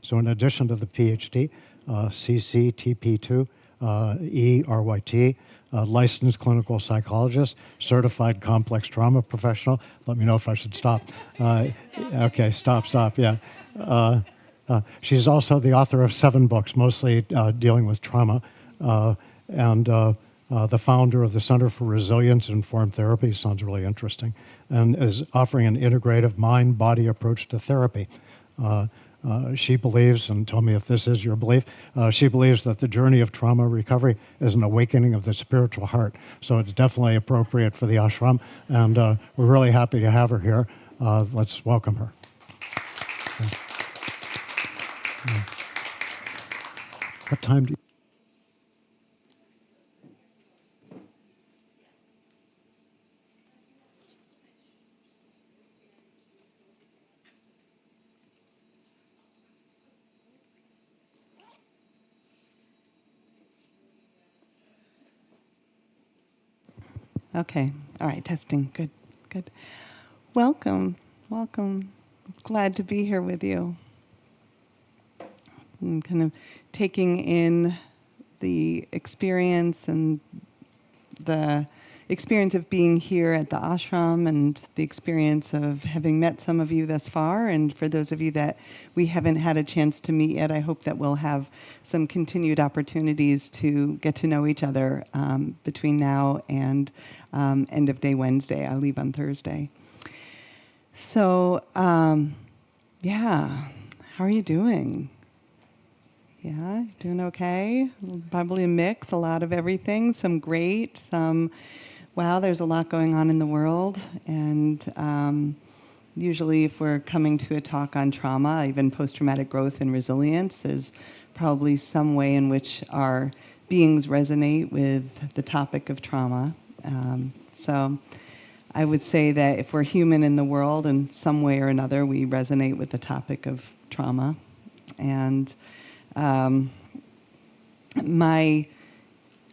So in addition to the PhD, CCTP2, ERYT, licensed clinical psychologist, certified complex trauma professional. Let me know if I should stop. Okay, stop, yeah. She's also the author of 7 books, mostly dealing with trauma, and the founder of the Center for Resilience and Informed Therapy. Sounds really interesting, and is offering an integrative mind-body approach to therapy. She believes, and tell me if this is your belief, she believes that the journey of trauma recovery is an awakening of the spiritual heart. So it's definitely appropriate for the ashram, and we're really happy to have her here. Let's welcome her. What time do you... Okay. All right. Testing. Good. Good. Welcome. Glad to be here with you. I'm kind of taking in the experience and the experience of being here at the ashram and the experience of having met some of you thus far. And for those of you that we haven't had a chance to meet yet, I hope that we'll have some continued opportunities to get to know each other between now and end of day Wednesday. I leave on Thursday. So, yeah, how are you doing? Yeah, doing okay? Probably a mix, a lot of everything, some great, some, wow, there's a lot going on in the world. And usually if we're coming to a talk on trauma, even post-traumatic growth and resilience, there's probably some way in which our beings resonate with the topic of trauma. So I would say that if we're human in the world in some way or another, we resonate with the topic of trauma. And my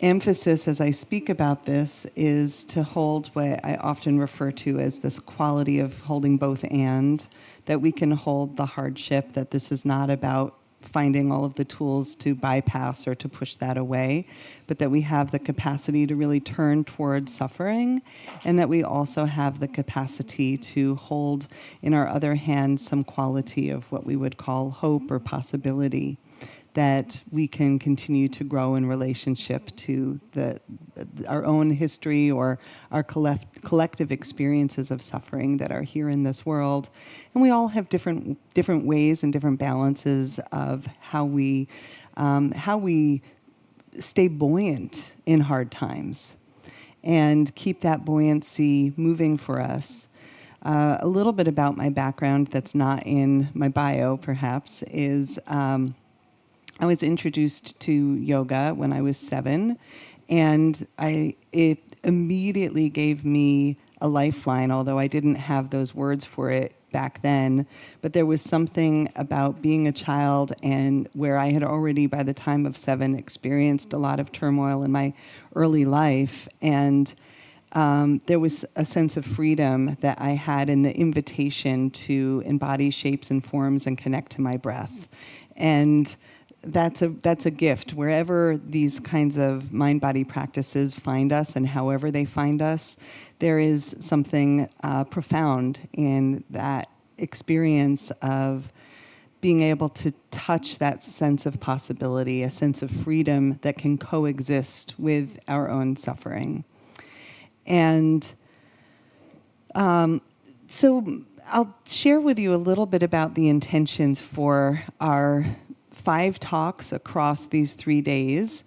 emphasis as I speak about this is to hold what I often refer to as this quality of holding both and, that we can hold the hardship, that this is not about finding all of the tools to bypass or to push that away, but that we have the capacity to really turn towards suffering, and that we also have the capacity to hold in our other hand some quality of what we would call hope or possibility, that we can continue to grow in relationship to our own history or our collective experiences of suffering that are here in this world. And we all have different ways and different balances of how we stay buoyant in hard times and keep that buoyancy moving for us. A little bit about my background that's not in my bio, perhaps, is I was introduced to yoga when I was 7, and it immediately gave me a lifeline, although I didn't have those words for it back then. But there was something about being a child, and where I had already, by the time of 7, experienced a lot of turmoil in my early life, and there was a sense of freedom that I had in the invitation to embody shapes and forms and connect to my breath. And that's a gift. Wherever these kinds of mind-body practices find us and however they find us, there is something profound in that experience of being able to touch that sense of possibility, a sense of freedom that can coexist with our own suffering. And so I'll share with you a little bit about the intentions for our 5 talks across these 3 days.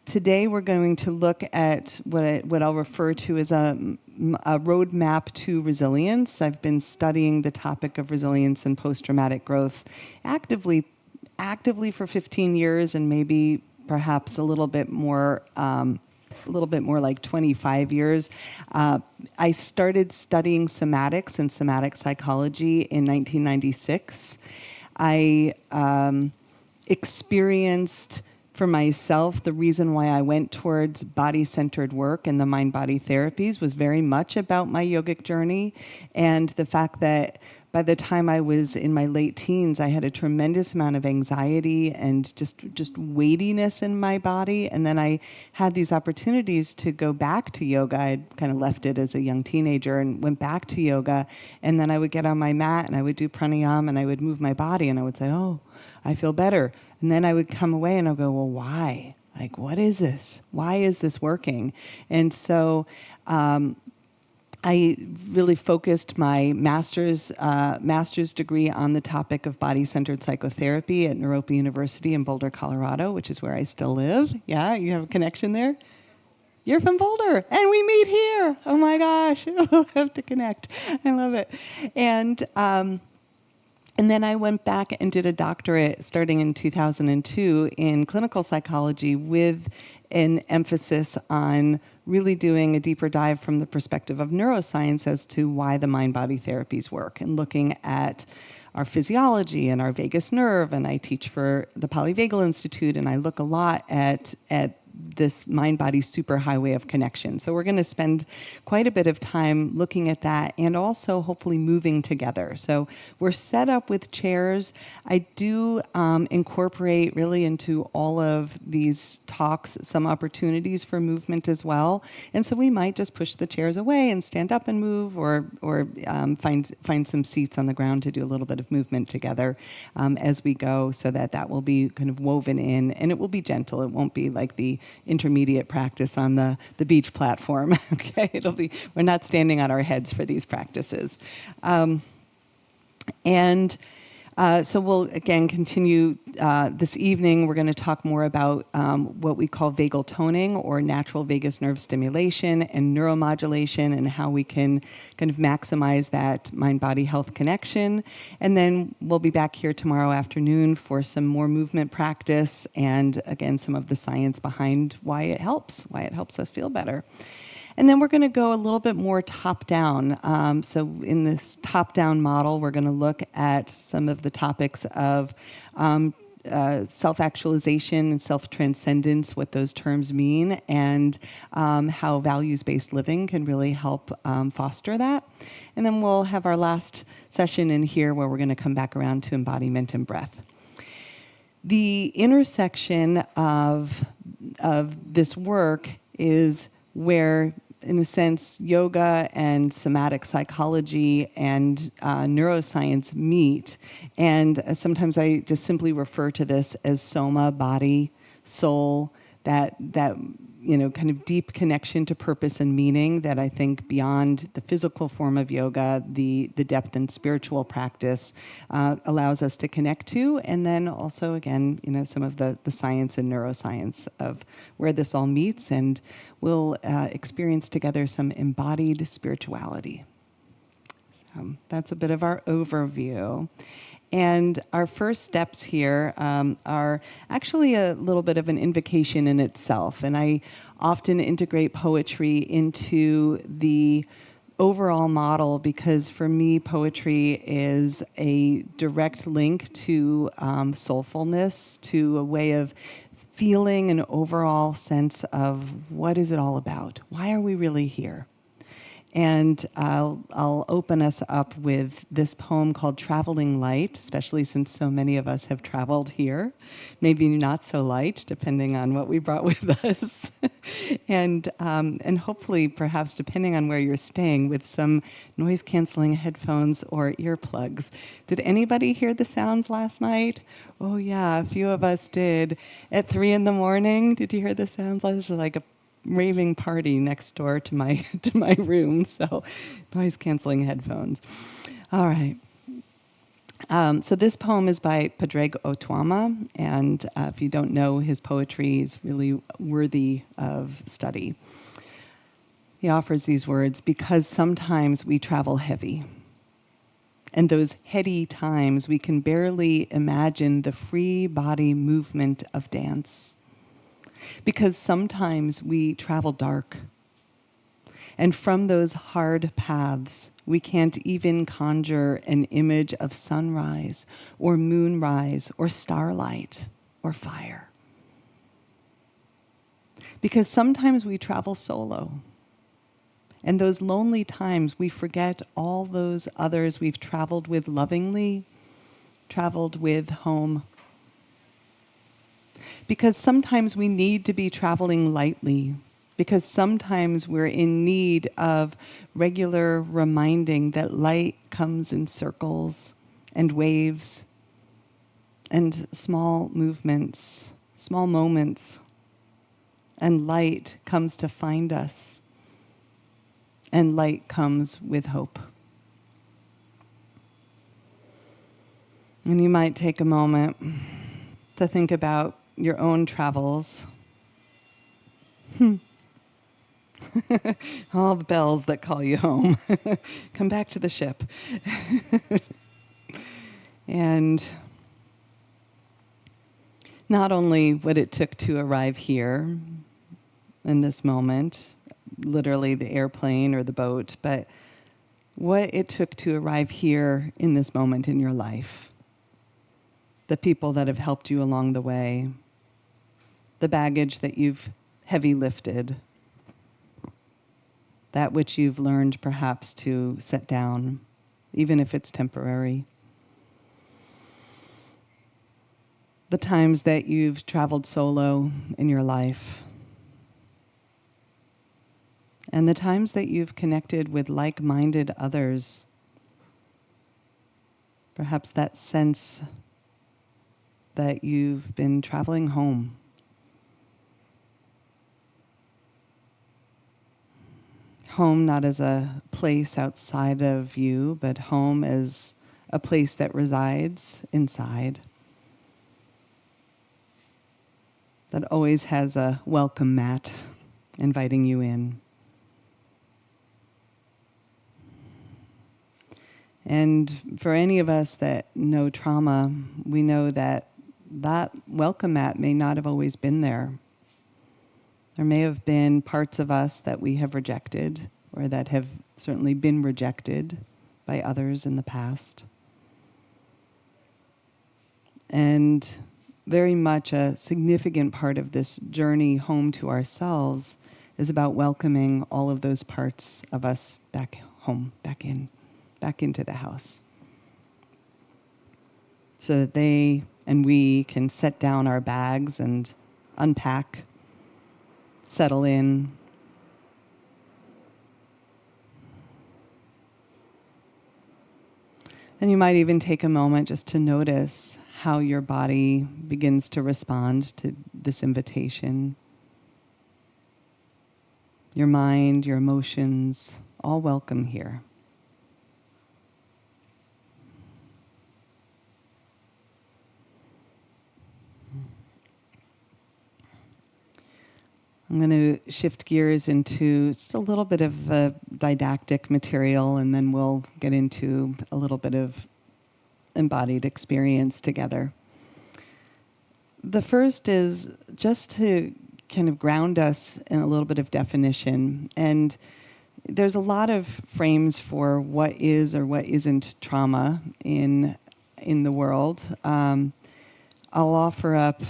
Today we're going to look at what I'll refer to as a roadmap to resilience. I've been studying the topic of resilience and post-traumatic growth actively for 15 years, and maybe perhaps a little bit more like 25 years. I started studying somatics and somatic psychology in 1996. I experienced for myself the reason why I went towards body-centered work and the mind-body therapies was very much about my yogic journey, and the fact that by the time I was in my late teens, I had a tremendous amount of anxiety and just weightiness in my body. And then I had these opportunities to go back to yoga. I'd kind of left it as a young teenager and went back to yoga. And then I would get on my mat and I would do pranayama and I would move my body and I would say, oh, I feel better. And then I would come away and I'll go, well, why? Like, what is this? Why is this working? And so I really focused my master's degree on the topic of body-centered psychotherapy at Naropa University in Boulder, Colorado, which is where I still live. Yeah, you have a connection there? You're from Boulder, and we meet here. Oh my gosh, we'll have to connect. I love it. And then I went back and did a doctorate starting in 2002 in clinical psychology with an emphasis on really doing a deeper dive from the perspective of neuroscience as to why the mind-body therapies work and looking at our physiology and our vagus nerve. And I teach for the Polyvagal Institute, and I look a lot at this mind-body superhighway of connection. So we're going to spend quite a bit of time looking at that and also hopefully moving together. So we're set up with chairs. I do incorporate really into all of these talks some opportunities for movement as well. And so we might just push the chairs away and stand up and move or find some seats on the ground to do a little bit of movement together as we go, so that will be kind of woven in, and it will be gentle. It won't be like the intermediate practice on the beach platform. Okay, we're not standing on our heads for these practices. So we'll, again, continue this evening. We're going to talk more about what we call vagal toning, or natural vagus nerve stimulation and neuromodulation, and how we can kind of maximize that mind-body health connection. And then we'll be back here tomorrow afternoon for some more movement practice and, again, some of the science behind why it helps us feel better. And then we're going to go a little bit more top-down. So in this top-down model, we're going to look at some of the topics of self-actualization and self-transcendence, what those terms mean, and how values-based living can really help foster that. And then we'll have our last session in here where we're going to come back around to embodiment and breath. The intersection of this work is where, in a sense, yoga and somatic psychology and neuroscience meet. And sometimes I just simply refer to this as soma, body, soul, that kind of deep connection to purpose and meaning that I think beyond the physical form of yoga, the depth and spiritual practice allows us to connect to. And then also, again, some of the science and neuroscience of where this all meets, and we'll experience together some embodied spirituality. So that's a bit of our overview. And our first steps here are actually a little bit of an invocation in itself. And I often integrate poetry into the overall model because for me, poetry is a direct link to soulfulness, to a way of feeling an overall sense of what is it all about? Why are we really here? And I'll open us up with this poem called Traveling Light, especially since so many of us have traveled here. Maybe not so light, depending on what we brought with us. and hopefully, perhaps, depending on where you're staying, with some noise-canceling headphones or earplugs. Did anybody hear the sounds last night? Oh, yeah, a few of us did. At 3 a.m, did you hear the sounds? It was like a raving party next door to my room, so noise canceling headphones. All right. So this poem is by Padraig Otuama, and if you don't know his poetry, is really worthy of study. He offers these words: because sometimes we travel heavy, and those heady times we can barely imagine the free body movement of dance. Because sometimes we travel dark, and from those hard paths, we can't even conjure an image of sunrise or moonrise or starlight or fire. Because sometimes we travel solo, And those lonely times, we forget all those others we've traveled with lovingly, traveled with home. Because sometimes we need to be traveling lightly, because sometimes we're in need of regular reminding that light comes in circles and waves and small movements, small moments, and light comes to find us, and light comes with hope. And you might take a moment to think about your own travels. All the bells that call you home. Come back to the ship. And not only what it took to arrive here in this moment, literally the airplane or the boat, but what it took to arrive here in this moment in your life. The people that have helped you along the way, the baggage that you've heavy lifted, that which you've learned perhaps to set down, even if it's temporary. The times that you've traveled solo in your life, and the times that you've connected with like-minded others. Perhaps that sense that you've been traveling home. Home not as a place outside of you, but home as a place that resides inside. That always has a welcome mat inviting you in. And for any of us that know trauma, we know that that welcome mat may not have always been there. There may have been parts of us that we have rejected, or that have certainly been rejected by others in the past. And very much a significant part of this journey home to ourselves is about welcoming all of those parts of us back home, back into the house. So that they and we can set down our bags and unpack, settle in. And you might even take a moment just to notice how your body begins to respond to this invitation. Your mind, your emotions, all welcome here. I'm going to shift gears into just a little bit of didactic material, and then we'll get into a little bit of embodied experience together. The first is just to kind of ground us in a little bit of definition. And there's a lot of frames for what is or what isn't trauma in the world. I'll offer up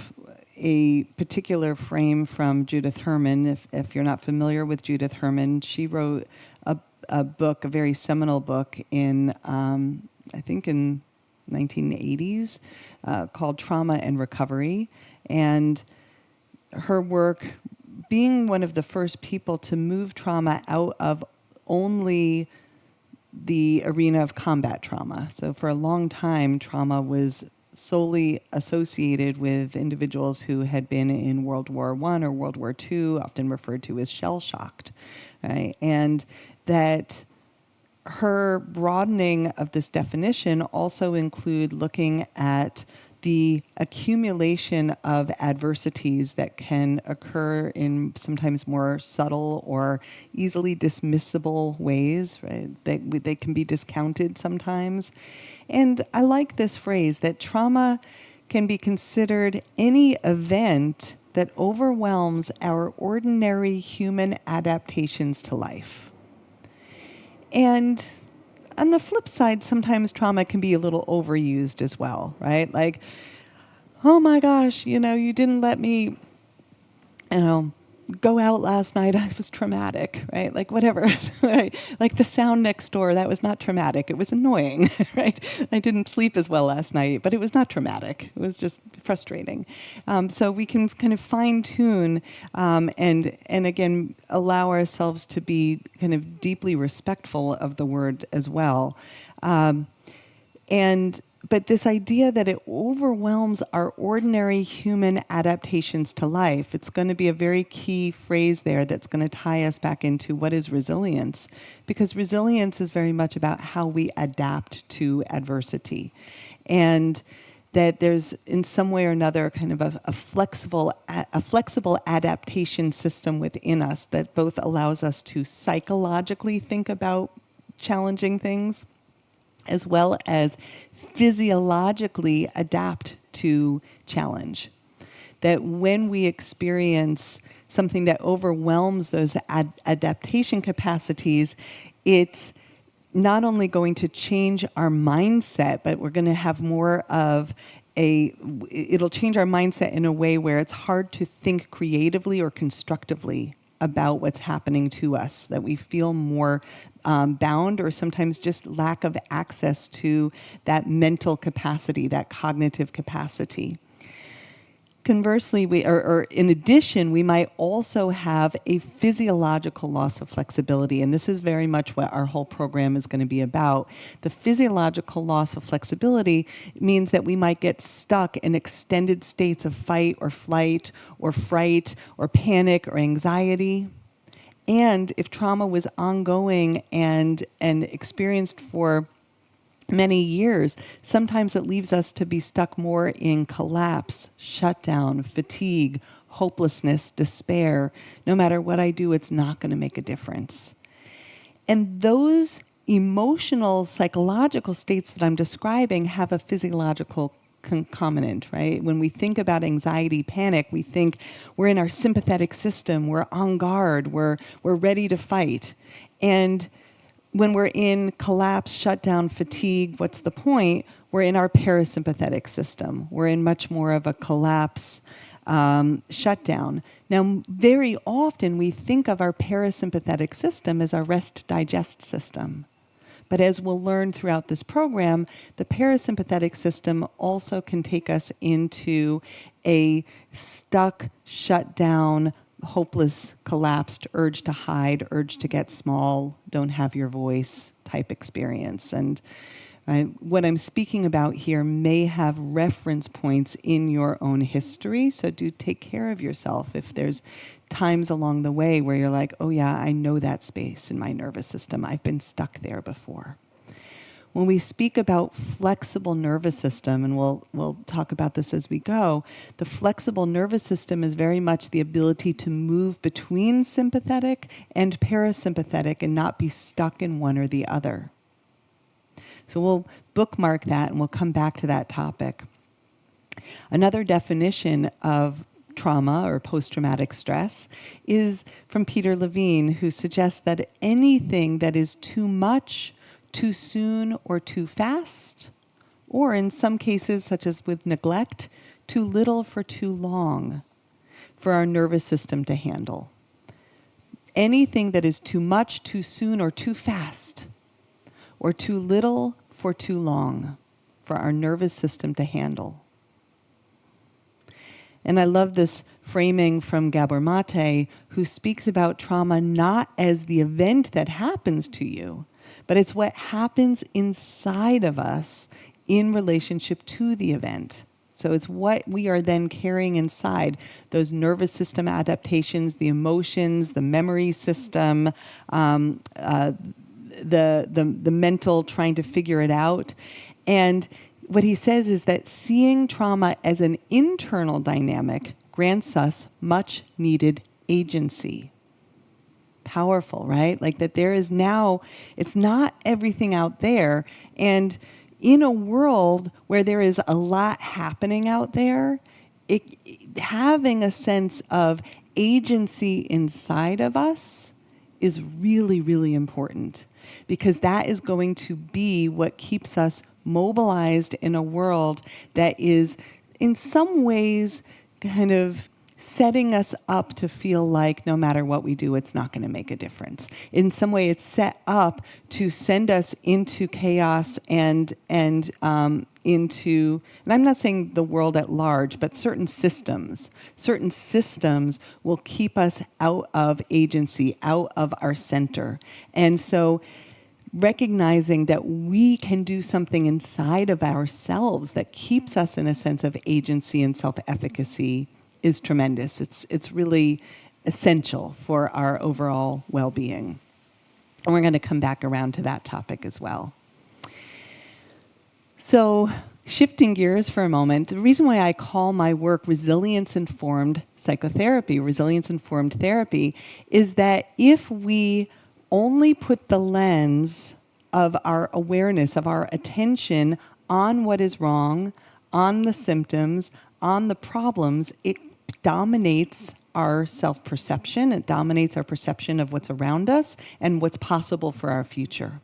a particular frame from Judith Herman. If you're not familiar with Judith Herman, she wrote a book, a very seminal book in, I think in 1980s, called Trauma and Recovery. And her work, being one of the first people to move trauma out of only the arena of combat trauma. So for a long time, trauma was solely associated with individuals who had been in World War I or World War II, often referred to as shell-shocked, right? And that her broadening of this definition also include looking at the accumulation of adversities that can occur in sometimes more subtle or easily dismissible ways, right? They can be discounted sometimes. And I like this phrase that trauma can be considered any event that overwhelms our ordinary human adaptations to life. And on the flip side, sometimes trauma can be a little overused as well, right? Like, oh my gosh, you didn't let me, go out last night, it was traumatic, right? Like whatever, right? Like the sound next door, that was not traumatic. It was annoying, right? I didn't sleep as well last night, but it was not traumatic. It was just frustrating. So we can kind of fine tune and again allow ourselves to be kind of deeply respectful of the word as well. But this idea that it overwhelms our ordinary human adaptations to life, it's going to be a very key phrase there that's going to tie us back into what is resilience. Because resilience is very much about how we adapt to adversity. And that there's in some way or another kind of a flexible adaptation system within us that both allows us to psychologically think about challenging things as well as physiologically adapt to challenge. That when we experience something that overwhelms those adaptation capacities, it's not only going to change our mindset, but we're going to have more of it'll change our mindset in a way where it's hard to think creatively or constructively about what's happening to us, that we feel more bound or sometimes just lack of access to that mental capacity, that cognitive capacity. Conversely, or in addition, we might also have a physiological loss of flexibility, and this is very much what our whole program is going to be about. The physiological loss of flexibility means that we might get stuck in extended states of fight or flight or fright or panic or anxiety. And if trauma was ongoing and experienced for many years, sometimes it leaves us to be stuck more in collapse, shutdown, fatigue, hopelessness, despair. No matter what I do, it's not going to make a difference. And those emotional, psychological states that I'm describing have a physiological concomitant, right? When we think about anxiety, panic, we think we're in our sympathetic system, we're on guard, we're ready to fight. And when we're in collapse, shutdown, fatigue, what's the point? We're in our parasympathetic system. We're in much more of a collapse, shutdown. Now, very often we think of our parasympathetic system as our rest digest system. But as we'll learn throughout this program, the parasympathetic system also can take us into a stuck, shut down, hopeless, collapsed, urge to hide, urge to get small, don't have your voice type experience. And what I'm speaking about here may have reference points in your own history, so do take care of yourself if there's times along the way where you're like, oh yeah, I know that space in my nervous system. I've been stuck there before. When we speak about flexible nervous system, and we'll talk about this as we go, the flexible nervous system is very much the ability to move between sympathetic and parasympathetic and not be stuck in one or the other. So we'll bookmark that and we'll come back to that topic. Another definition of trauma or post-traumatic stress is from Peter Levine, who suggests that anything that is too much, too soon, or too fast, or in some cases, such as with neglect, too little for too long for our nervous system to handle. Anything that is too much, too soon, or too fast, or too little for too long for our nervous system to handle. And I love this framing from Gabor Mate, who speaks about trauma not as the event that happens to you, but it's what happens inside of us in relationship to the event. So it's what we are then carrying inside, those nervous system adaptations, the emotions, the memory system, the mental trying to figure it out. And what he says is that seeing trauma as an internal dynamic grants us much needed agency. Powerful, right? Like that there is now, it's not everything out there. And in a world where there is a lot happening out there, having a sense of agency inside of us is really, really important, because that is going to be what keeps us mobilized in a world that is in some ways kind of setting us up to feel like no matter what we do, it's not going to make a difference. In some way, it's set up to send us into chaos and into, and I'm not saying the world at large, but certain systems will keep us out of agency, out of our center. And so recognizing that we can do something inside of ourselves that keeps us in a sense of agency and self-efficacy is tremendous. It's really essential for our overall well-being. And we're going to come back around to that topic as well. So, shifting gears for a moment, the reason why I call my work resilience-informed psychotherapy, resilience-informed therapy, is that if we only put the lens of our awareness, of our attention on what is wrong, on the symptoms, on the problems, it dominates our self-perception, it dominates our perception of what's around us and what's possible for our future.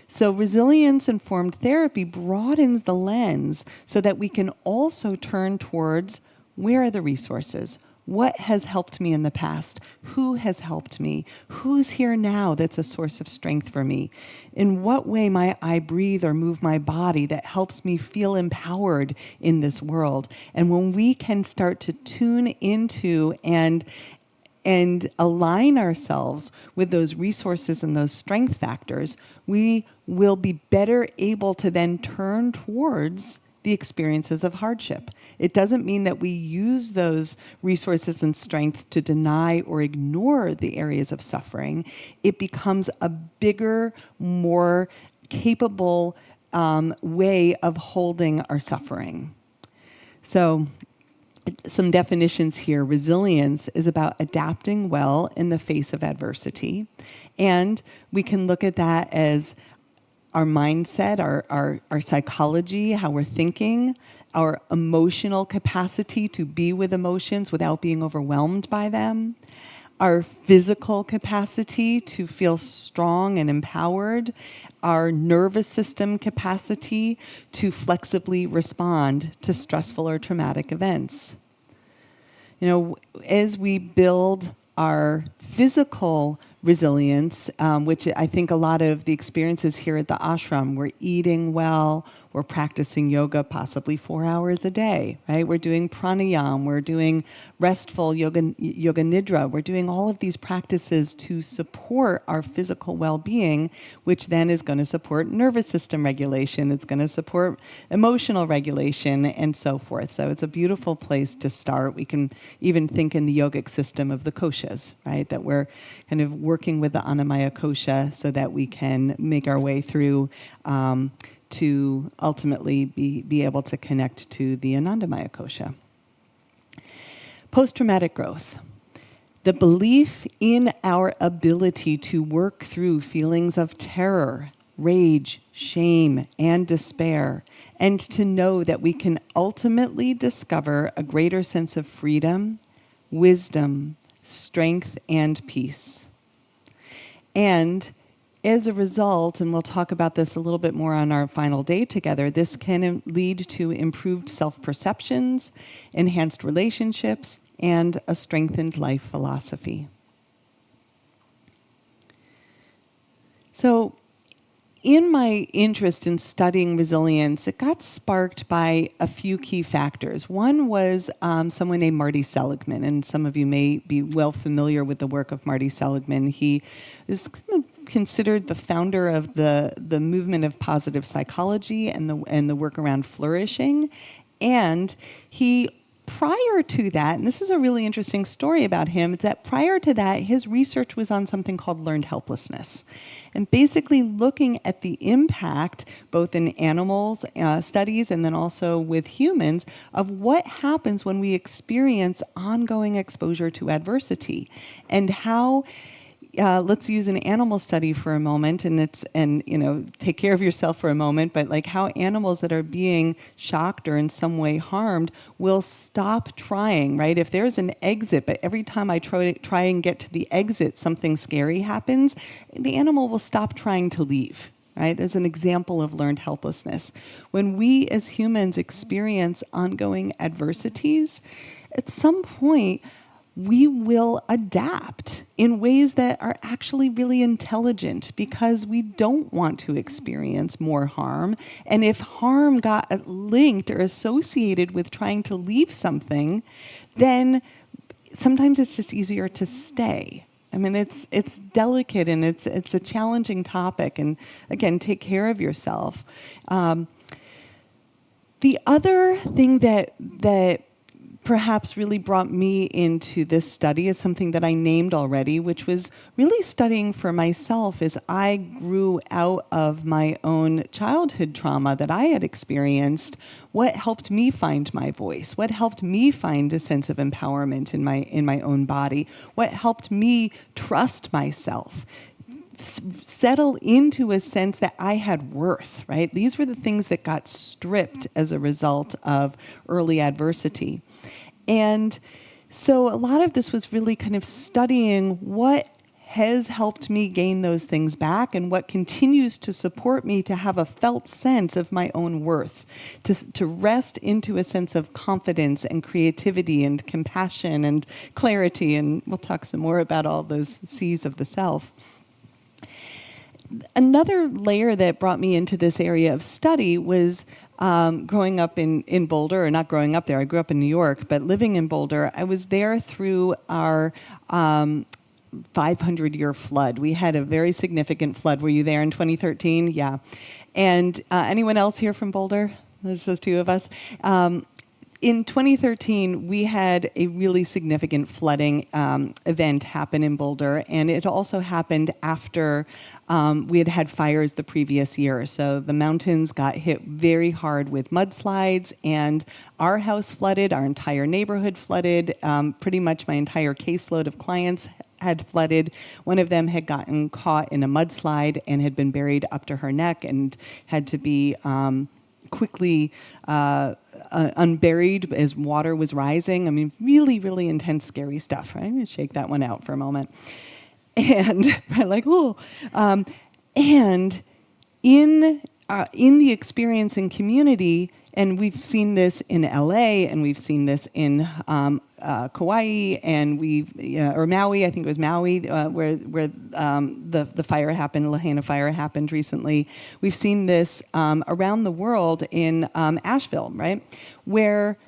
So resilience-informed therapy broadens the lens so that we can also turn towards where are the resources? What has helped me in the past? Who has helped me? Who's here now that's a source of strength for me? In what way might I breathe or move my body that helps me feel empowered in this world? And when we can start to tune into and align ourselves with those resources and those strength factors, we will be better able to then turn towards the experiences of hardship. It doesn't mean that we use those resources and strength to deny or ignore the areas of suffering. It becomes a bigger, more capable way of holding our suffering. So, some definitions here. Resilience is about adapting well in the face of adversity. And we can look at that as our mindset, our psychology, how we're thinking, our emotional capacity to be with emotions without being overwhelmed by them, our physical capacity to feel strong and empowered, our nervous system capacity to flexibly respond to stressful or traumatic events. You know, as we build our physical resilience, which I think a lot of the experiences here at the ashram, we're eating well, we're practicing yoga possibly 4 hours a day, right? We're doing pranayama, we're doing restful yoga nidra, we're doing all of these practices to support our physical well-being, which then is going to support nervous system regulation, it's going to support emotional regulation, and so forth. So it's a beautiful place to start. We can even think in the yogic system of the koshas, right? That we're kind of working with the Annamaya kosha so that we can make our way through to ultimately be able to connect to the Anandamaya kosha. Post-traumatic growth. The belief in our ability to work through feelings of terror, rage, shame, and despair, and to know that we can ultimately discover a greater sense of freedom, wisdom, strength, and peace. And as a result, and we'll talk about this a little bit more on our final day together, this can lead to improved self-perceptions, enhanced relationships, and a strengthened life philosophy. So, in my interest in studying resilience, it got sparked by a few key factors. One was someone named Marty Seligman, and some of you may be well familiar with the work of Marty Seligman. He is considered the founder of the movement of positive psychology and the work around flourishing. And he, prior to that, and this is a really interesting story about him, that prior to that, his research was on something called learned helplessness. And basically looking at the impact, both in animals studies and then also with humans, of what happens when we experience ongoing exposure to adversity. And how, let's use an animal study for a moment, and take care of yourself for a moment, but like how animals that are being shocked or in some way harmed will stop trying, right? If there's an exit, but every time I try and get to the exit, something scary happens, the animal will stop trying to leave. Right? There's an example of learned helplessness. When we as humans experience ongoing adversities, at some point, we will adapt in ways that are actually really intelligent because we don't want to experience more harm. And if harm got linked or associated with trying to leave something, then sometimes it's just easier to stay. I mean, it's delicate and it's a challenging topic. And again, take care of yourself. The other thing that perhaps really brought me into this study is something that I named already, which was really studying for myself as I grew out of my own childhood trauma that I had experienced. What helped me find my voice? What helped me find a sense of empowerment in my own body? What helped me trust myself? Settle into a sense that I had worth, right? These were the things that got stripped as a result of early adversity. And so a lot of this was really kind of studying what has helped me gain those things back and what continues to support me to have a felt sense of my own worth, to rest into a sense of confidence and creativity and compassion and clarity. And we'll talk some more about all those C's of the self. Another layer that brought me into this area of study was growing up in Boulder, or not growing up there, I grew up in New York, but living in Boulder. I was there through our 500-year flood. We had a very significant flood. Were you there in 2013? Yeah. And anyone else here from Boulder? There's just two of us. In 2013, we had a really significant flooding event happen in Boulder, and it also happened after we had had fires the previous year. So the mountains got hit very hard with mudslides, and our house flooded, our entire neighborhood flooded, pretty much my entire caseload of clients had flooded. One of them had gotten caught in a mudslide and had been buried up to her neck and had to be quickly unburied as water was rising. I mean, really, really intense, scary stuff, right? I'm going to shake that one out for a moment. And I'm like, oh. And in the experiencing community, and we've seen this in LA, and we've seen this in Kauai, and or Maui, I think it was Maui, where the fire happened, Lahaina fire happened recently. We've seen this around the world in Asheville, right, where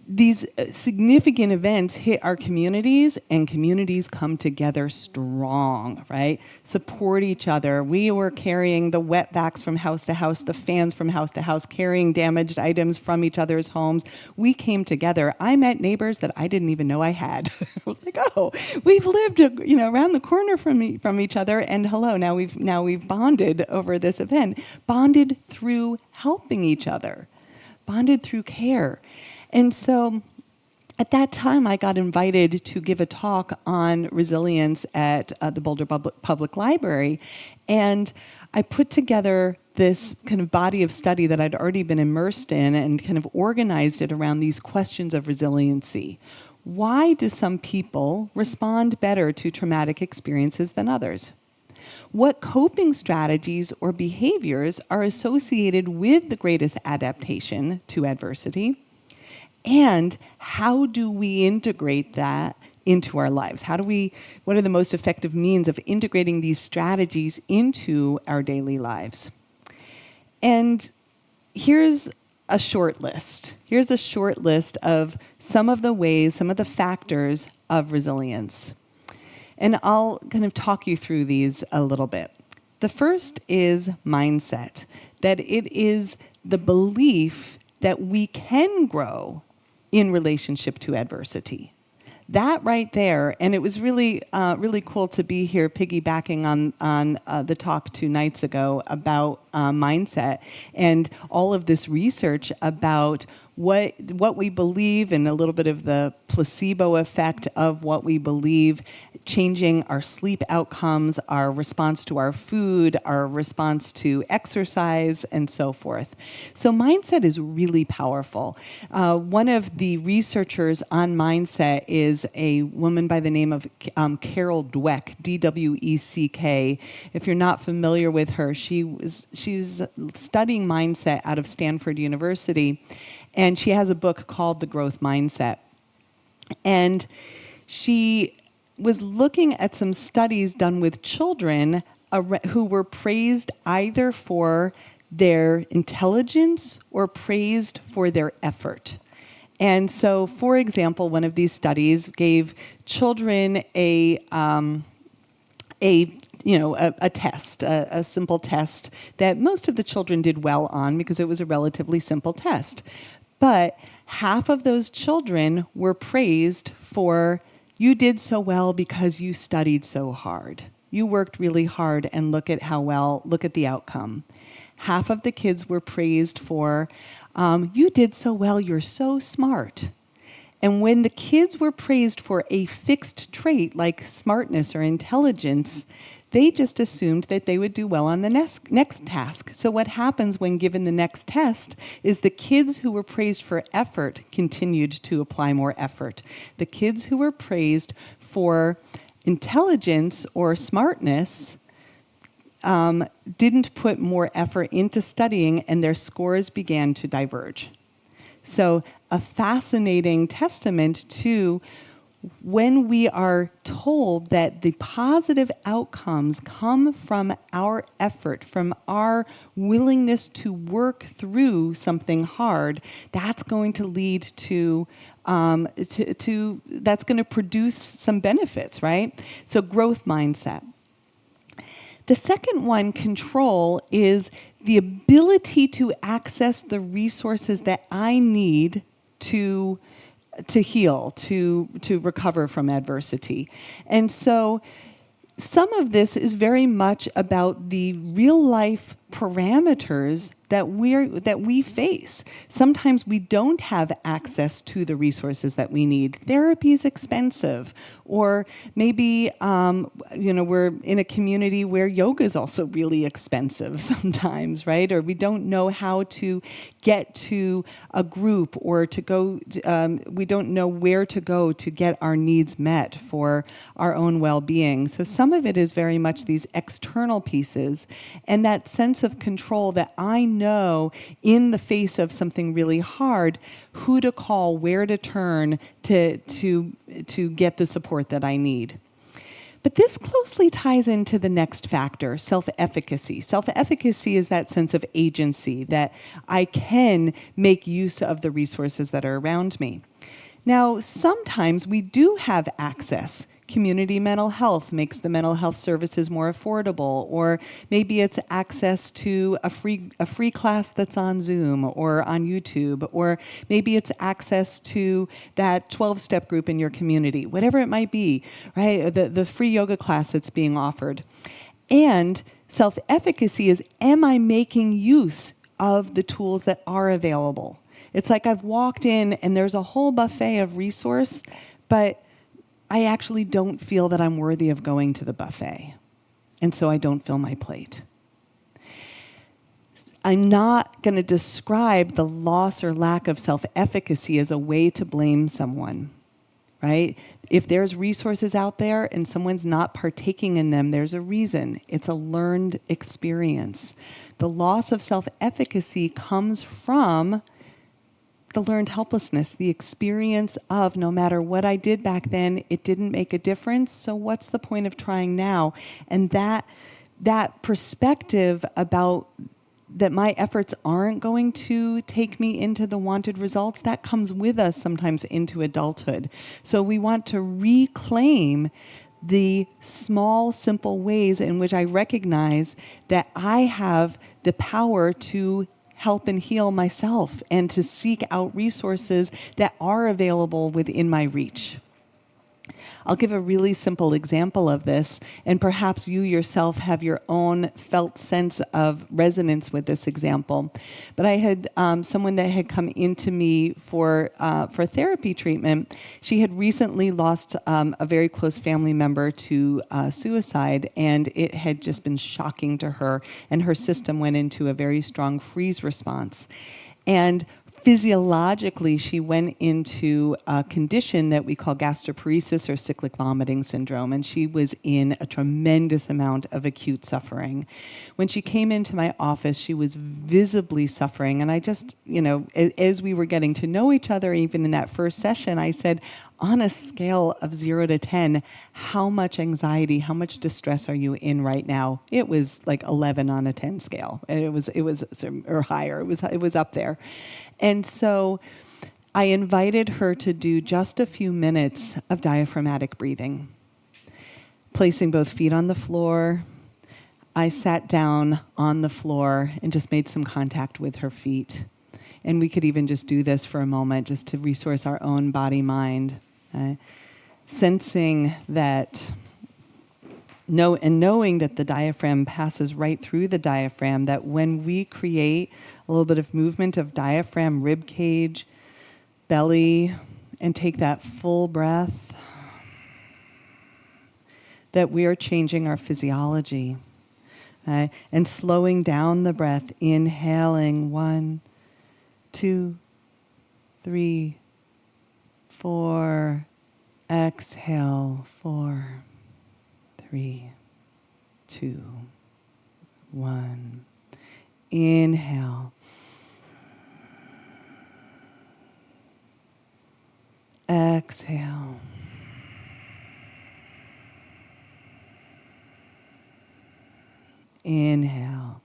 these significant events hit our communities, and communities come together strong, right? Support each other. We were carrying the wet vacs from house to house, the fans from house to house, carrying damaged items from each other's homes. We came together. I met neighbors that I didn't even know I had. I was like, oh, we've lived, around the corner from each other, and hello, now we've bonded over this event, bonded through helping each other, bonded through care. And so at that time, I got invited to give a talk on resilience at the Boulder Public Library. And I put together this kind of body of study that I'd already been immersed in and kind of organized it around these questions of resiliency. Why do some people respond better to traumatic experiences than others? What coping strategies or behaviors are associated with the greatest adaptation to adversity? And how do we integrate that into our lives? What are the most effective means of integrating these strategies into our daily lives? And here's a short list. Here's a short list of some of the ways, some of the factors of resilience. And I'll kind of talk you through these a little bit. The first is mindset, that it is the belief that we can grow in relationship to adversity. That right there, and it was really, really cool to be here piggybacking on the talk 2 nights ago about mindset and all of this research about what we believe and a little bit of the placebo effect of what we believe, changing our sleep outcomes, our response to our food, our response to exercise, and so forth. So mindset is really powerful. One of the researchers on mindset is a woman by the name of Carol Dweck, D-W-E-C-K. If you're not familiar with her, she's studying mindset out of Stanford University. And she has a book called The Growth Mindset. And she was looking at some studies done with children who were praised either for their intelligence or praised for their effort. And so, for example, one of these studies gave children a test, a simple test that most of the children did well on because it was a relatively simple test. But half of those children were praised for, you did so well because you studied so hard. You worked really hard and look at the outcome. Half of the kids were praised for, you did so well, you're so smart. And when the kids were praised for a fixed trait like smartness or intelligence, they just assumed that they would do well on the next task. So what happens when given the next test is the kids who were praised for effort continued to apply more effort. The kids who were praised for intelligence or smartness didn't put more effort into studying, and their scores began to diverge. So a fascinating testament to when we are told that the positive outcomes come from our effort, from our willingness to work through something hard, that's going to lead to that's going to produce some benefits, right? So growth mindset. The second one, control, is the ability to access the resources that I need to heal, to recover from adversity. And so some of this is very much about the real life parameters that we face. Sometimes we don't have access to the resources that we need. Therapy is expensive, or maybe we're in a community where yoga is also really expensive sometimes, right? Or we don't know how to get to a group, or to go. We don't know where to go to get our needs met for our own well-being. So some of it is very much these external pieces, and that sense of control that I know in the face of something really hard, who to call, where to turn to get the support that I need. But this closely ties into the next factor, self-efficacy. Self-efficacy is that sense of agency, that I can make use of the resources that are around me. Now, sometimes we do have access. Community mental health makes the mental health services more affordable, or maybe it's access to a free class that's on Zoom or on YouTube, or maybe it's access to that 12-step group in your community, whatever it might be, right? The free yoga class that's being offered. And self-efficacy is, am I making use of the tools that are available? It's like I've walked in and there's a whole buffet of resource, but I actually don't feel that I'm worthy of going to the buffet. And so I don't fill my plate. I'm not going to describe the loss or lack of self-efficacy as a way to blame someone, right? If there's resources out there and someone's not partaking in them, there's a reason. It's a learned experience. The loss of self-efficacy comes from the learned helplessness, the experience of, no matter what I did back then, it didn't make a difference, so what's the point of trying now? And that perspective about that my efforts aren't going to take me into the wanted results, that comes with us sometimes into adulthood. So we want to reclaim the small, simple ways in which I recognize that I have the power to help and heal myself, and to seek out resources that are available within my reach. I'll give a really simple example of this, and perhaps you yourself have your own felt sense of resonance with this example. But I had someone that had come into me for therapy treatment. She had recently lost a very close family member to suicide, and it had just been shocking to her, and her system went into a very strong freeze response. And Physiologically, she went into a condition that we call gastroparesis or cyclic vomiting syndrome, and she was in a tremendous amount of acute suffering. When she came into my office, she was visibly suffering, and I just, as we were getting to know each other, even in that first session, I said, on a scale of 0 to 10, how much anxiety, how much distress are you in right now? It was like 11 on a 10 scale. It was or higher. It was up there. And so I invited her to do just a few minutes of diaphragmatic breathing, placing both feet on the floor. I sat down on the floor and just made some contact with her feet. And we could even just do this for a moment just to resource our own body-mind. Sensing that, knowing that the diaphragm passes right through the diaphragm, that when we create a little bit of movement of diaphragm, rib cage, belly, and take that full breath, that we are changing our physiology. And slowing down the breath, inhaling 1, 2, 3, 4, exhale 4, 3, 2, 1. Inhale. Exhale. Inhale.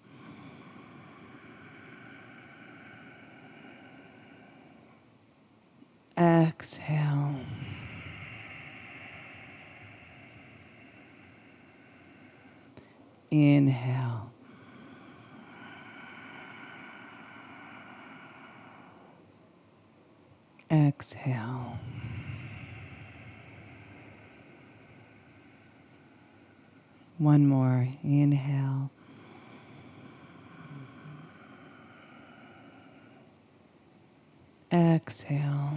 Exhale. Inhale. Exhale. One more. Inhale. Exhale.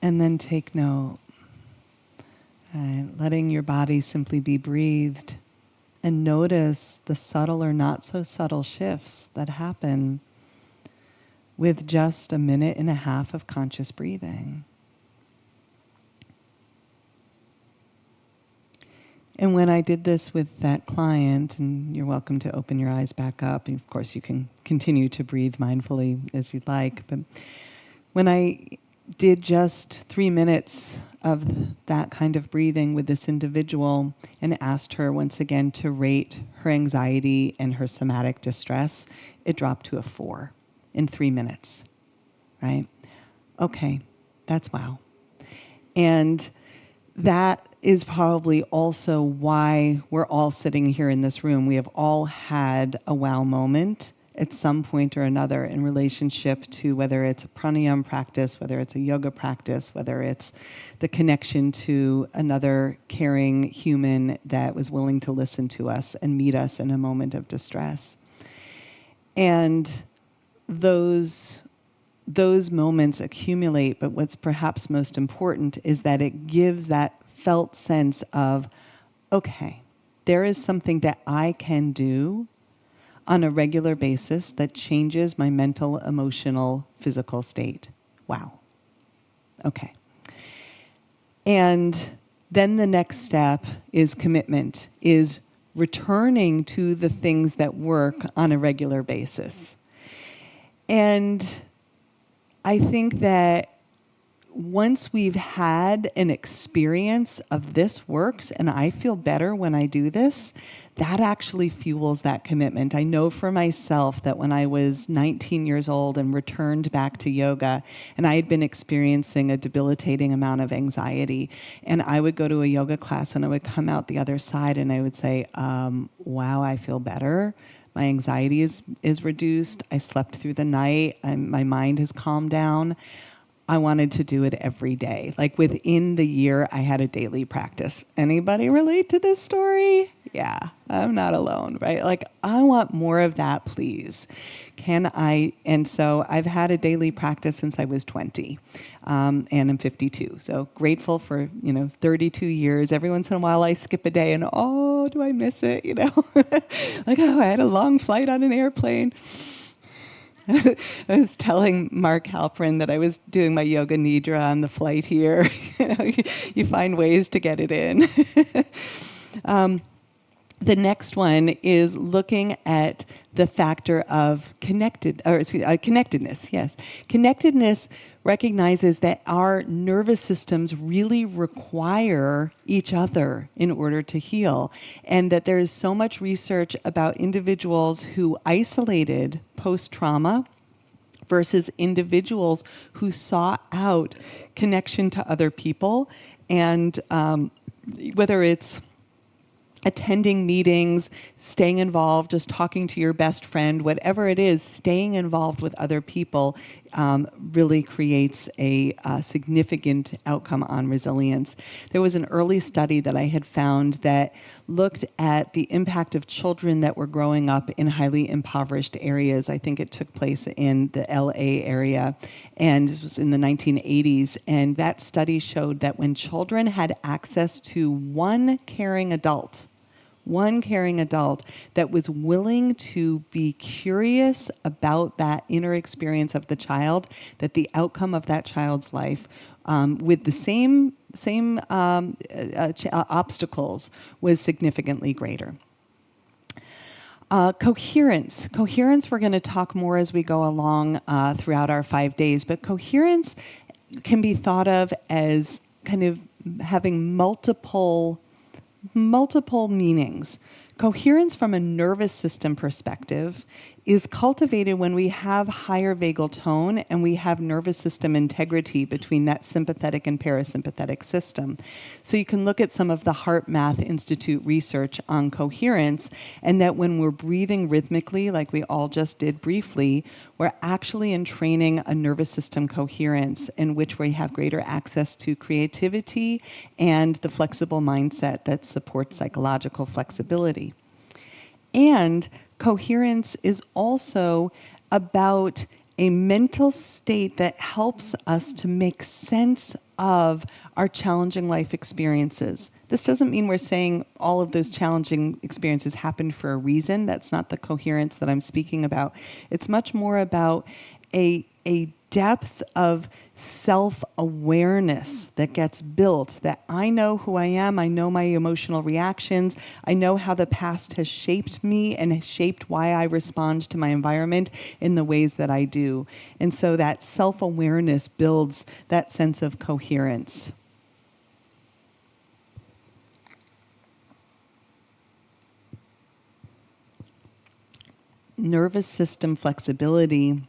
And then take note. Letting your body simply be breathed. And notice the subtle or not so subtle shifts that happen with just 1.5 minutes of conscious breathing. And when I did this with that client, and you're welcome to open your eyes back up, and of course you can continue to breathe mindfully as you'd like, but when I did just 3 minutes of that kind of breathing with this individual and asked her once again to rate her anxiety and her somatic distress, it dropped to a 4 in 3 minutes, right? Okay, that's wow. And that is probably also why we're all sitting here in this room. We have all had a wow moment at some point or another in relationship to whether it's a pranayama practice, whether it's a yoga practice, whether it's the connection to another caring human that was willing to listen to us and meet us in a moment of distress. And those moments accumulate, but what's perhaps most important is that it gives that felt sense of, okay, there is something that I can do on a regular basis that changes my mental, emotional, physical state. Wow. Okay. And then the next step is commitment, is returning to the things that work on a regular basis. And I think that once we've had an experience of this works and I feel better when I do this, that actually fuels that commitment. I know for myself that when I was 19 years old and returned back to yoga, and I had been experiencing a debilitating amount of anxiety, and I would go to a yoga class and I would come out the other side and I would say, wow, I feel better. My anxiety is reduced. I slept through the night. My mind has calmed down. I wanted to do it every day. Like within the year, I had a daily practice. Anybody relate to this story? Yeah, I'm not alone, right? Like, I want more of that, please. And so I've had a daily practice since I was 20, and I'm 52. So grateful for, 32 years. Every once in a while I skip a day and, oh, do I miss it? You know, like, oh, I had a long flight on an airplane. I was telling Mark Halprin that I was doing my yoga nidra on the flight here. You know, you find ways to get it in. The next one is looking at the factor of connectedness. Yes, connectedness recognizes that our nervous systems really require each other in order to heal, and that there is so much research about individuals who isolated post-trauma versus individuals who sought out connection to other people, and whether it's attending meetings, staying involved, just talking to your best friend, whatever it is, staying involved with other people really creates a significant outcome on resilience. There was an early study that I had found that looked at the impact of children that were growing up in highly impoverished areas. I think it took place in the LA area, and this was in the 1980s. And that study showed that when children had access to one caring adult that was willing to be curious about that inner experience of the child, that the outcome of that child's life with the same obstacles was significantly greater. Coherence we're going to talk more as we go along throughout our 5 days, but coherence can be thought of as kind of having multiple meanings. Coherence from a nervous system perspective is cultivated when we have higher vagal tone and we have nervous system integrity between that sympathetic and parasympathetic system. So you can look at some of the Heart Math Institute research on coherence, and that when we're breathing rhythmically, like we all just did briefly, we're actually entraining a nervous system coherence in which we have greater access to creativity and the flexible mindset that supports psychological flexibility. And coherence is also about a mental state that helps us to make sense of our challenging life experiences. This doesn't mean we're saying all of those challenging experiences happened for a reason. That's not the coherence that I'm speaking about. It's much more about a depth of self-awareness that gets built, that I know who I am, I know my emotional reactions, I know how the past has shaped me and has shaped why I respond to my environment in the ways that I do. And so that self-awareness builds that sense of coherence. Nervous system flexibility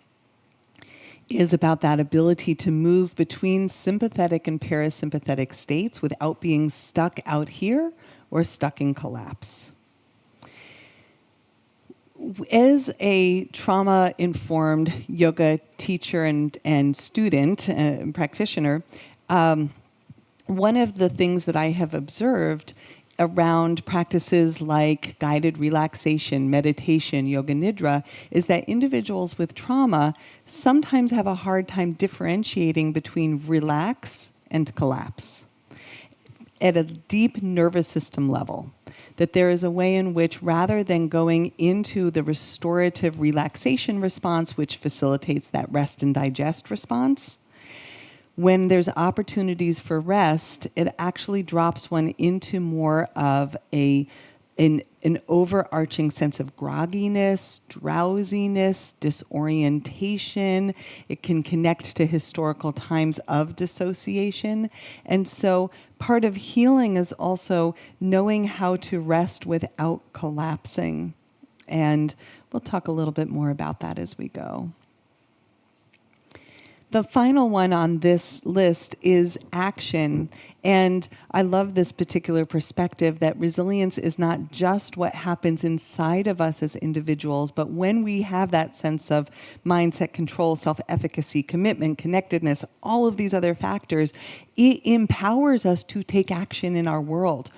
is about that ability to move between sympathetic and parasympathetic states without being stuck out here or stuck in collapse. As a trauma-informed yoga teacher and student and practitioner, one of the things that I have observed around practices like guided relaxation, meditation, yoga nidra, is that individuals with trauma sometimes have a hard time differentiating between relax and collapse at a deep nervous system level. That there is a way in which, rather than going into the restorative relaxation response, which facilitates that rest and digest response, when there's opportunities for rest, it actually drops one into more of an overarching sense of grogginess, drowsiness, disorientation. It can connect to historical times of dissociation. And so part of healing is also knowing how to rest without collapsing. And we'll talk a little bit more about that as we go. The final one on this list is action. And I love this particular perspective that resilience is not just what happens inside of us as individuals, but when we have that sense of mindset control, self-efficacy, commitment, connectedness, all of these other factors, it empowers us to take action in our world.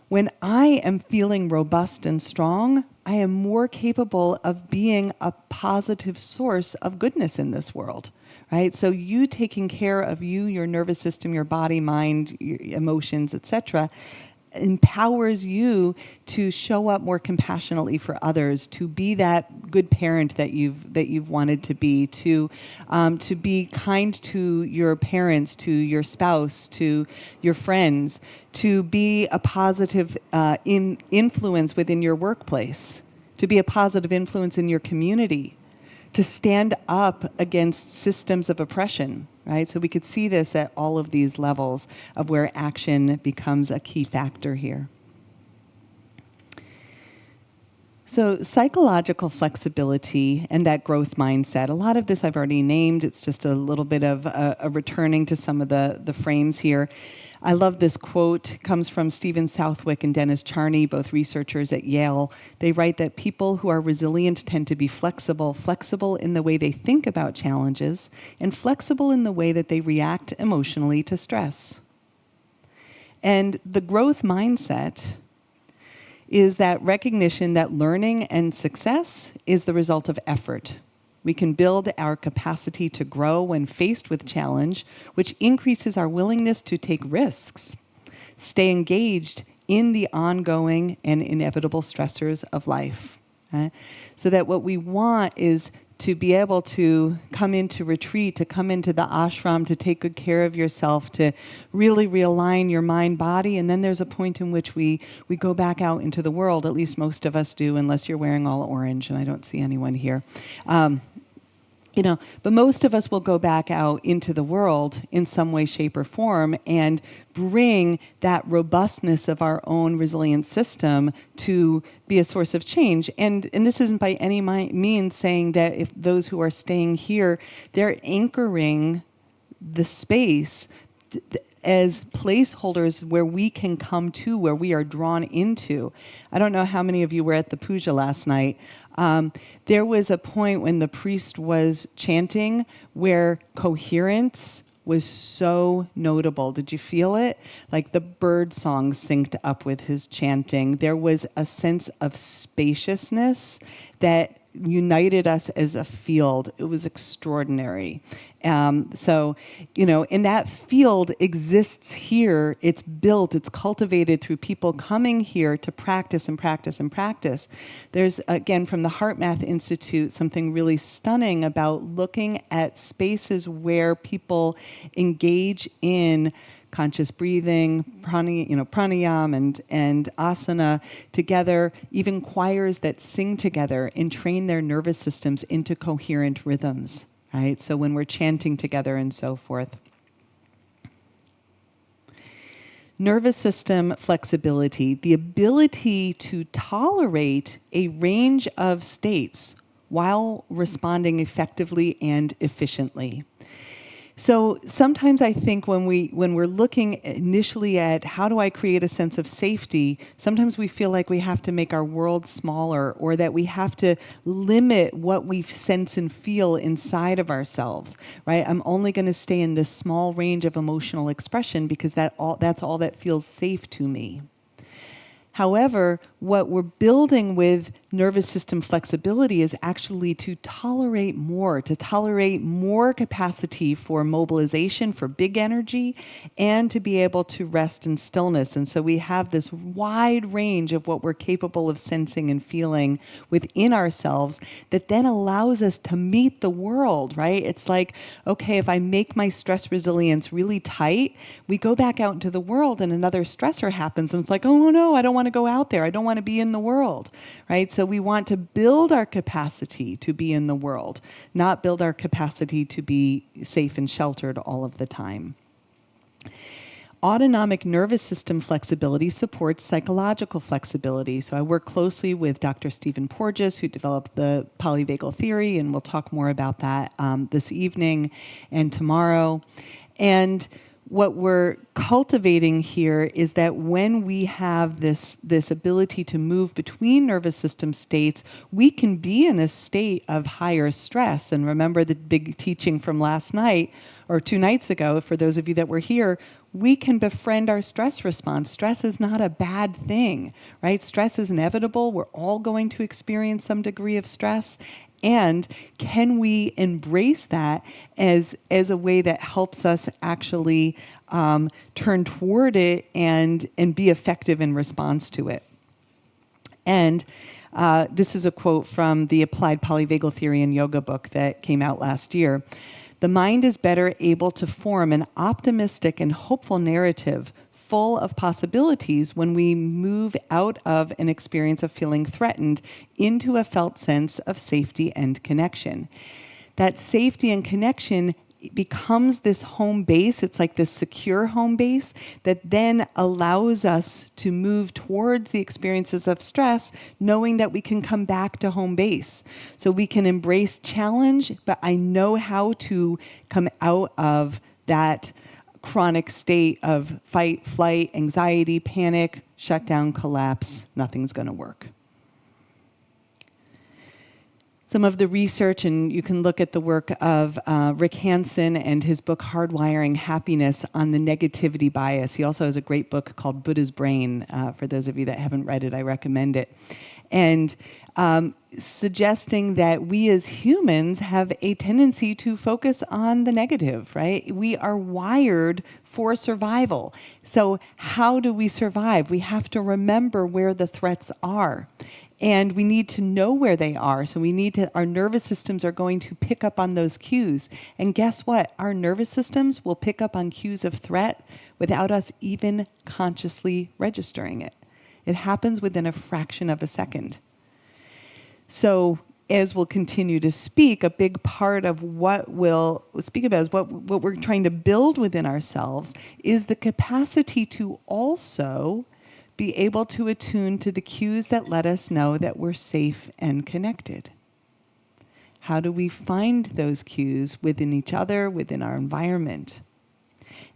When I am feeling robust and strong, I am more capable of being a positive source of goodness in this world. Right? So you taking care of you, your nervous system, your body, mind, your emotions, etc., empowers you to show up more compassionately for others, to be that good parent that you've wanted to be kind to your parents, to your spouse, to your friends, to be a positive influence within your workplace, to be a positive influence in your community, to stand up against systems of oppression, right? So we could see this at all of these levels of where action becomes a key factor here. So psychological flexibility and that growth mindset, a lot of this I've already named. It's just a little bit of a returning to some of the frames here. I love this quote. It comes from Stephen Southwick and Dennis Charney, both researchers at Yale. They write that people who are resilient tend to be flexible in the way they think about challenges, and flexible in the way that they react emotionally to stress. And the growth mindset is that recognition that learning and success is the result of effort. We can build our capacity to grow when faced with challenge, which increases our willingness to take risks, stay engaged in the ongoing and inevitable stressors of life. Right? So that what we want is to be able to come into retreat, to come into the ashram, to take good care of yourself, to really realign your mind, body, and then there's a point in which we go back out into the world, at least most of us do, unless you're wearing all orange, and I don't see anyone here. But most of us will go back out into the world in some way, shape, or form and bring that robustness of our own resilient system to be a source of change. And this isn't by any means saying that if those who are staying here, they're anchoring the space as placeholders where we can come to, where we are drawn into. I don't know how many of you were at the puja last night. There was a point when the priest was chanting where coherence was so notable. Did you feel it? Like the bird song synced up with his chanting. There was a sense of spaciousness that united us as a field. It was extraordinary. And that field exists here. It's built, it's cultivated through people coming here to practice and practice and practice. There's, again, from the Heart Math Institute, something really stunning about looking at spaces where people engage in conscious breathing, pranayama and asana together, even choirs that sing together and train their nervous systems into coherent rhythms, right? So when we're chanting together and so forth. Nervous system flexibility, the ability to tolerate a range of states while responding effectively and efficiently. So sometimes I think when we're looking initially at how do I create a sense of safety, sometimes we feel like we have to make our world smaller or that we have to limit what we sense and feel inside of ourselves, right? I'm only going to stay in this small range of emotional expression because that's all that feels safe to me. However, what we're building with nervous system flexibility is actually to tolerate more capacity for mobilization, for big energy, and to be able to rest in stillness. And so we have this wide range of what we're capable of sensing and feeling within ourselves that then allows us to meet the world, right? It's like, okay, if I make my stress resilience really tight, we go back out into the world and another stressor happens and it's like, oh no, I don't want to go out there. I don't want to be in the world, right? So we want to build our capacity to be in the world, not build our capacity to be safe and sheltered all of the time. Autonomic nervous system flexibility supports psychological flexibility. So I work closely with Dr. Stephen Porges, who developed the polyvagal theory, and we'll talk more about that this evening and tomorrow. And what we're cultivating here is that when we have this ability to move between nervous system states, we can be in a state of higher stress. And remember the big teaching from last night, or 2 nights ago, for those of you that were here, we can befriend our stress response. Stress is not a bad thing, right? Stress is inevitable. We're all going to experience some degree of stress. And can we embrace that as a way that helps us actually turn toward it and be effective in response to it? And this is a quote from the Applied Polyvagal Theory and Yoga book that came out last year. The mind is better able to form an optimistic and hopeful narrative full of possibilities when we move out of an experience of feeling threatened into a felt sense of safety and connection. That safety and connection becomes this home base. It's like this secure home base that then allows us to move towards the experiences of stress, knowing that we can come back to home base. So we can embrace challenge, but I know how to come out of that chronic state of fight, flight, anxiety, panic, shutdown, collapse. Nothing's going to work. Some of the research, and you can look at the work of Rick Hansen and his book Hardwiring Happiness on the negativity bias. He also has a great book called Buddha's Brain. For those of you that haven't read it, I recommend it. And suggesting that we as humans have a tendency to focus on the negative, right? We are wired for survival. So how do we survive? We have to remember where the threats are. And we need to know where they are. So our nervous systems are going to pick up on those cues. And guess what? Our nervous systems will pick up on cues of threat without us even consciously registering it. It happens within a fraction of a second. So as we'll continue to speak, a big part of what we'll speak about is what we're trying to build within ourselves is the capacity to also be able to attune to the cues that let us know that we're safe and connected. How do we find those cues within each other, within our environment,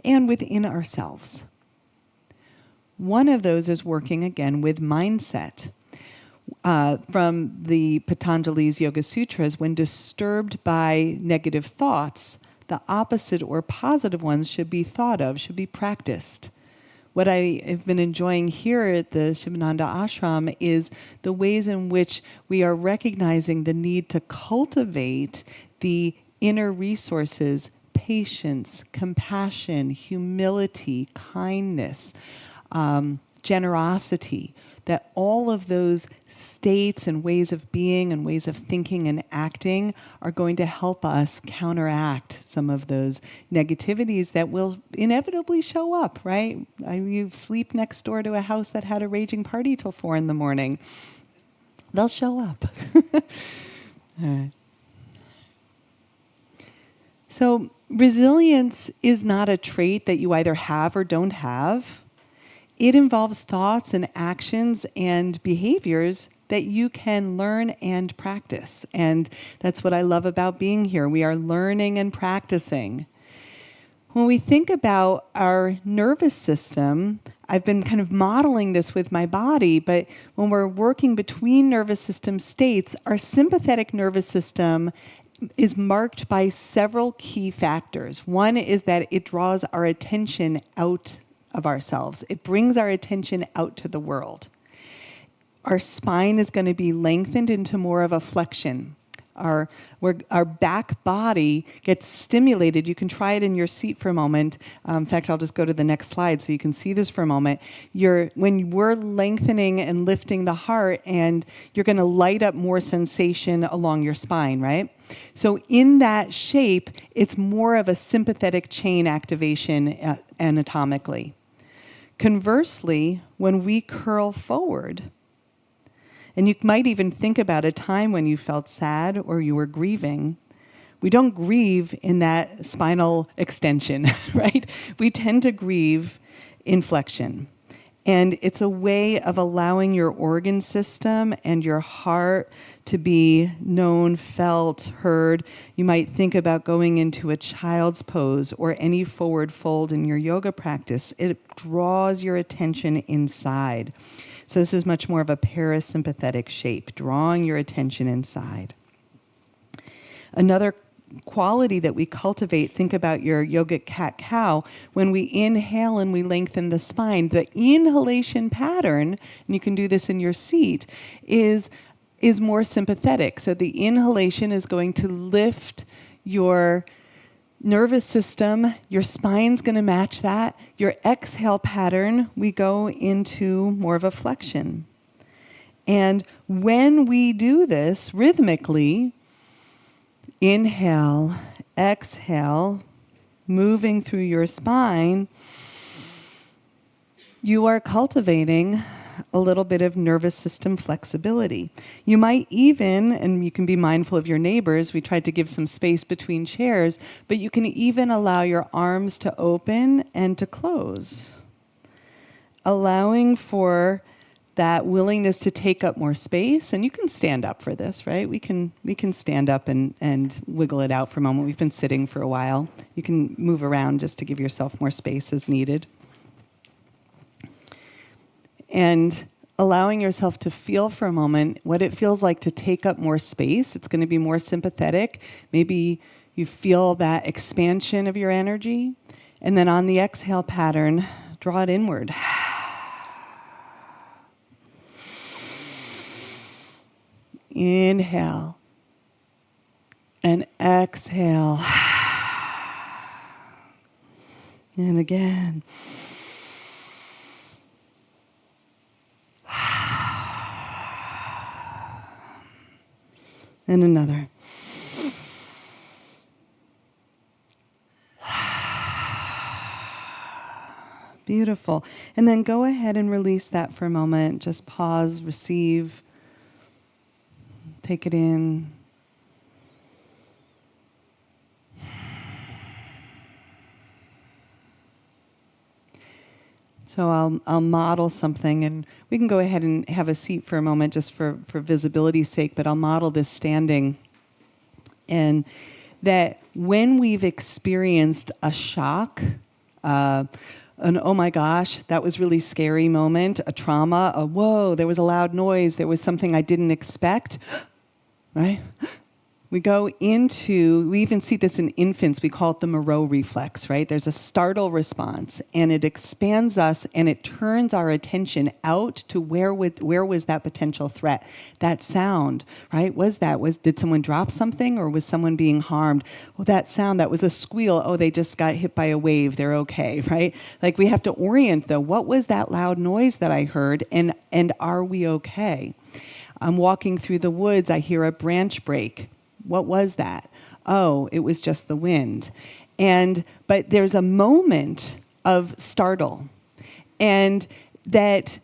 and within ourselves? One of those is working again with mindset. From the Patanjali's Yoga Sutras, when disturbed by negative thoughts, the opposite or positive ones should be thought of, should be practiced. What I have been enjoying here at the Sivananda ashram is the ways in which we are recognizing the need to cultivate the inner resources, patience, compassion, humility, kindness, generosity, that all of those states and ways of being and ways of thinking and acting are going to help us counteract some of those negativities that will inevitably show up, right? You sleep next door to a house that had a raging party till 4 a.m. They'll show up. All right. So resilience is not a trait that you either have or don't have. It involves thoughts and actions and behaviors that you can learn and practice. And that's what I love about being here. We are learning and practicing. When we think about our nervous system, I've been kind of modeling this with my body, but when we're working between nervous system states, our sympathetic nervous system is marked by several key factors. One is that it draws our attention out of ourselves. It brings our attention out to the world. Our spine is going to be lengthened into more of a flexion. Our back body gets stimulated. You can try it in your seat for a moment. In fact, I'll just go to the next slide so you can see this for a moment. When we're lengthening and lifting the heart, and you're going to light up more sensation along your spine, right? So in that shape, it's more of a sympathetic chain activation anatomically. Conversely, when we curl forward, and you might even think about a time when you felt sad or you were grieving, we don't grieve in that spinal extension, right? We tend to grieve in flexion. And it's a way of allowing your organ system and your heart to be known, felt, heard. You might think about going into a child's pose or any forward fold in your yoga practice. It draws your attention inside. So this is much more of a parasympathetic shape, drawing your attention inside. Another quality that we cultivate, think about your yogic cat-cow, when we inhale and we lengthen the spine, the inhalation pattern, and you can do this in your seat, is is more sympathetic. So the inhalation is going to lift your nervous system. Your spine's going to match that. Your exhale pattern, we go into more of a flexion. And when we do this rhythmically, inhale, exhale, moving through your spine, you are cultivating a little bit of nervous system flexibility. You might even, and you can be mindful of your neighbors, we tried to give some space between chairs, but you can even allow your arms to open and to close, allowing for that willingness to take up more space. And you can stand up for this, right? We can stand up and wiggle it out for a moment. We've been sitting for a while. You can move around just to give yourself more space as needed. And allowing yourself to feel for a moment what it feels like to take up more space. It's going to be more sympathetic. Maybe you feel that expansion of your energy. And then on the exhale pattern, draw it inward. Inhale. And exhale. And again. And another. Beautiful. And then go ahead and release that for a moment. Just pause, receive, take it in. So I'll model something, and we can go ahead and have a seat for a moment just for visibility's sake, but I'll model this standing. And that when we've experienced a shock, an oh my gosh, that was really scary moment, a trauma, a whoa, there was a loud noise, there was something I didn't expect, right? We go into, we even see this in infants, we call it the Moreau reflex, right? There's a startle response, and it expands us, and it turns our attention out to where was that potential threat? That sound, right? Did someone drop something, or was someone being harmed? Well, that sound, that was a squeal. Oh, they just got hit by a wave, they're okay, right? Like we have to orient though, what was that loud noise that I heard, and are we okay? I'm walking through the woods, I hear a branch break. What was that? Oh, it was just the wind. But there's a moment of startle. And that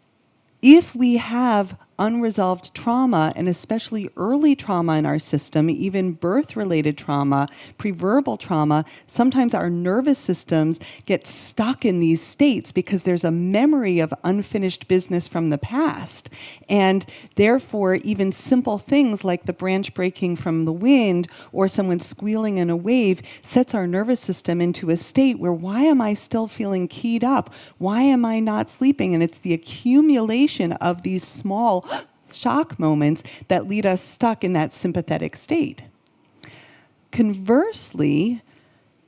if we have unresolved trauma, and especially early trauma in our system, even birth-related trauma, preverbal trauma, sometimes our nervous systems get stuck in these states because there's a memory of unfinished business from the past. And therefore, even simple things like the branch breaking from the wind or someone squealing in a wave sets our nervous system into a state where, why am I still feeling keyed up? Why am I not sleeping? And it's the accumulation of these small shock moments that lead us stuck in that sympathetic state. Conversely,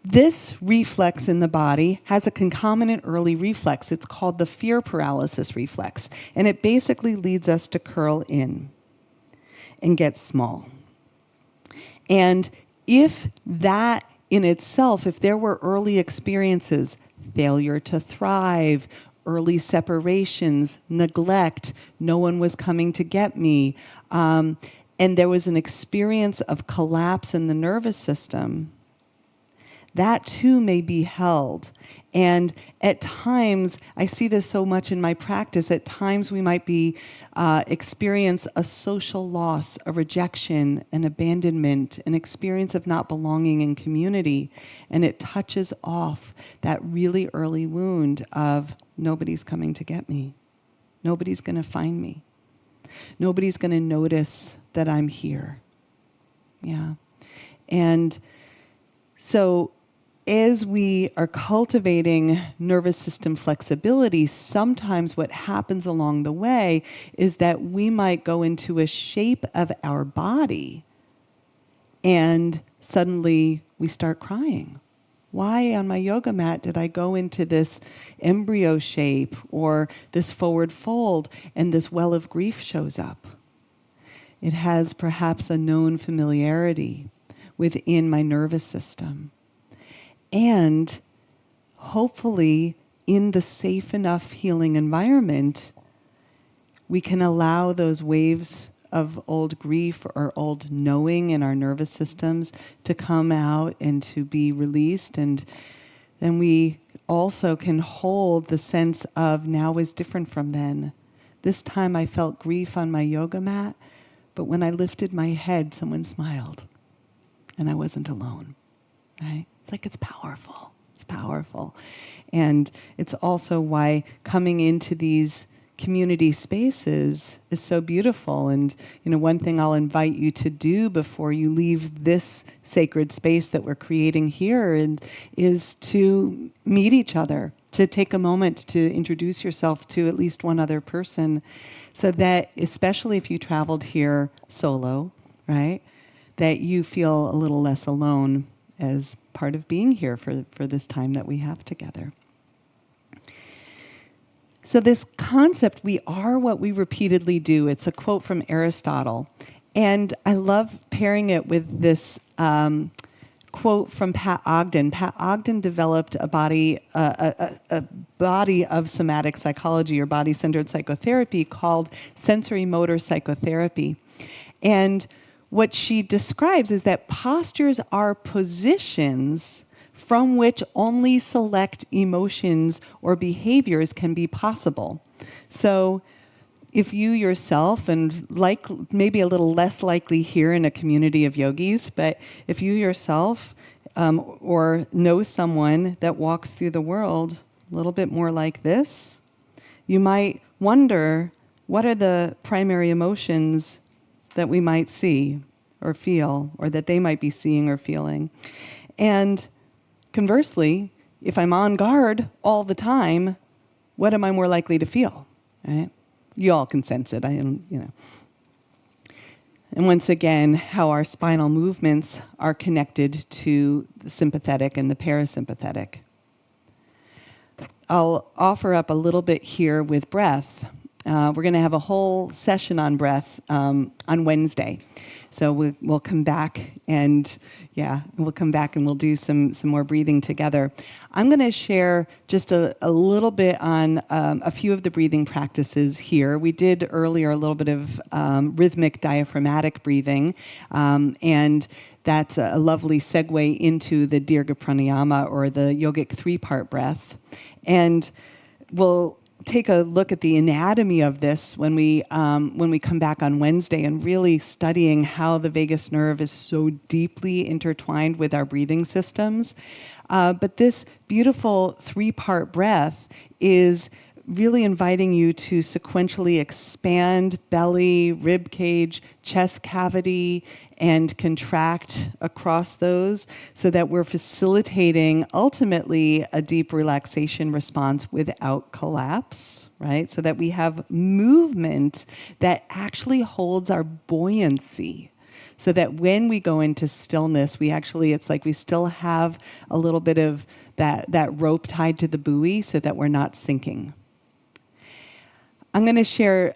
this reflex in the body has a concomitant early reflex. It's called the fear paralysis reflex. And it basically leads us to curl in and get small. And if that in itself, if there were early experiences, failure to thrive, early separations, neglect, no one was coming to get me, and there was an experience of collapse in the nervous system, that too may be held. And at times, I see this so much in my practice, at times we might be experience a social loss, a rejection, an abandonment, an experience of not belonging in community, and it touches off that really early wound of nobody's coming to get me. Nobody's going to find me. Nobody's going to notice that I'm here. Yeah. And so as we are cultivating nervous system flexibility, sometimes what happens along the way is that we might go into a shape of our body and suddenly we start crying. Why on my yoga mat did I go into this embryo shape or this forward fold and this well of grief shows up? It has perhaps a known familiarity within my nervous system. And hopefully, in the safe enough healing environment, we can allow those waves of old grief or old knowing in our nervous systems to come out and to be released. And then we also can hold the sense of now is different from then. This time I felt grief on my yoga mat, but when I lifted my head, someone smiled. And I wasn't alone. Right? It's like it's powerful. It's powerful. And it's also why coming into these community spaces is so beautiful. And one thing I'll invite you to do before you leave this sacred space that we're creating here is to meet each other, to take a moment to introduce yourself to at least one other person, so that, especially if you traveled here solo, right, that you feel a little less alone as part of being here for this time that we have together. So this concept, we are what we repeatedly do, it's a quote from Aristotle. And I love pairing it with this quote from Pat Ogden. Pat Ogden developed a body of somatic psychology or body-centered psychotherapy called sensory motor psychotherapy. And what she describes is that postures are positions from which only select emotions or behaviors can be possible. So if you yourself, and like maybe a little less likely here in a community of yogis, but if you yourself or know someone that walks through the world a little bit more like this, you might wonder, what are the primary emotions that we might see or feel, or that they might be seeing or feeling? And conversely, if I'm on guard all the time, what am I more likely to feel? Right? You all can sense it. And once again, how our spinal movements are connected to the sympathetic and the parasympathetic. I'll offer up a little bit here with breath. We're going to have a whole session on breath on Wednesday. So we'll come back and we'll do some more breathing together. I'm going to share just a little bit on a few of the breathing practices here. We did earlier a little bit of rhythmic diaphragmatic breathing, and that's a lovely segue into the Dirga Pranayama, or the yogic three-part breath. And we'll take a look at the anatomy of this when we come back on Wednesday, and really studying how the vagus nerve is so deeply intertwined with our breathing systems. But this beautiful three-part breath is really inviting you to sequentially expand belly, rib cage, chest cavity, and contract across those, so that we're facilitating ultimately a deep relaxation response without collapse, right? So that we have movement that actually holds our buoyancy. So that when we go into stillness, it's like we still have a little bit of that rope tied to the buoy, so that we're not sinking. I'm going to share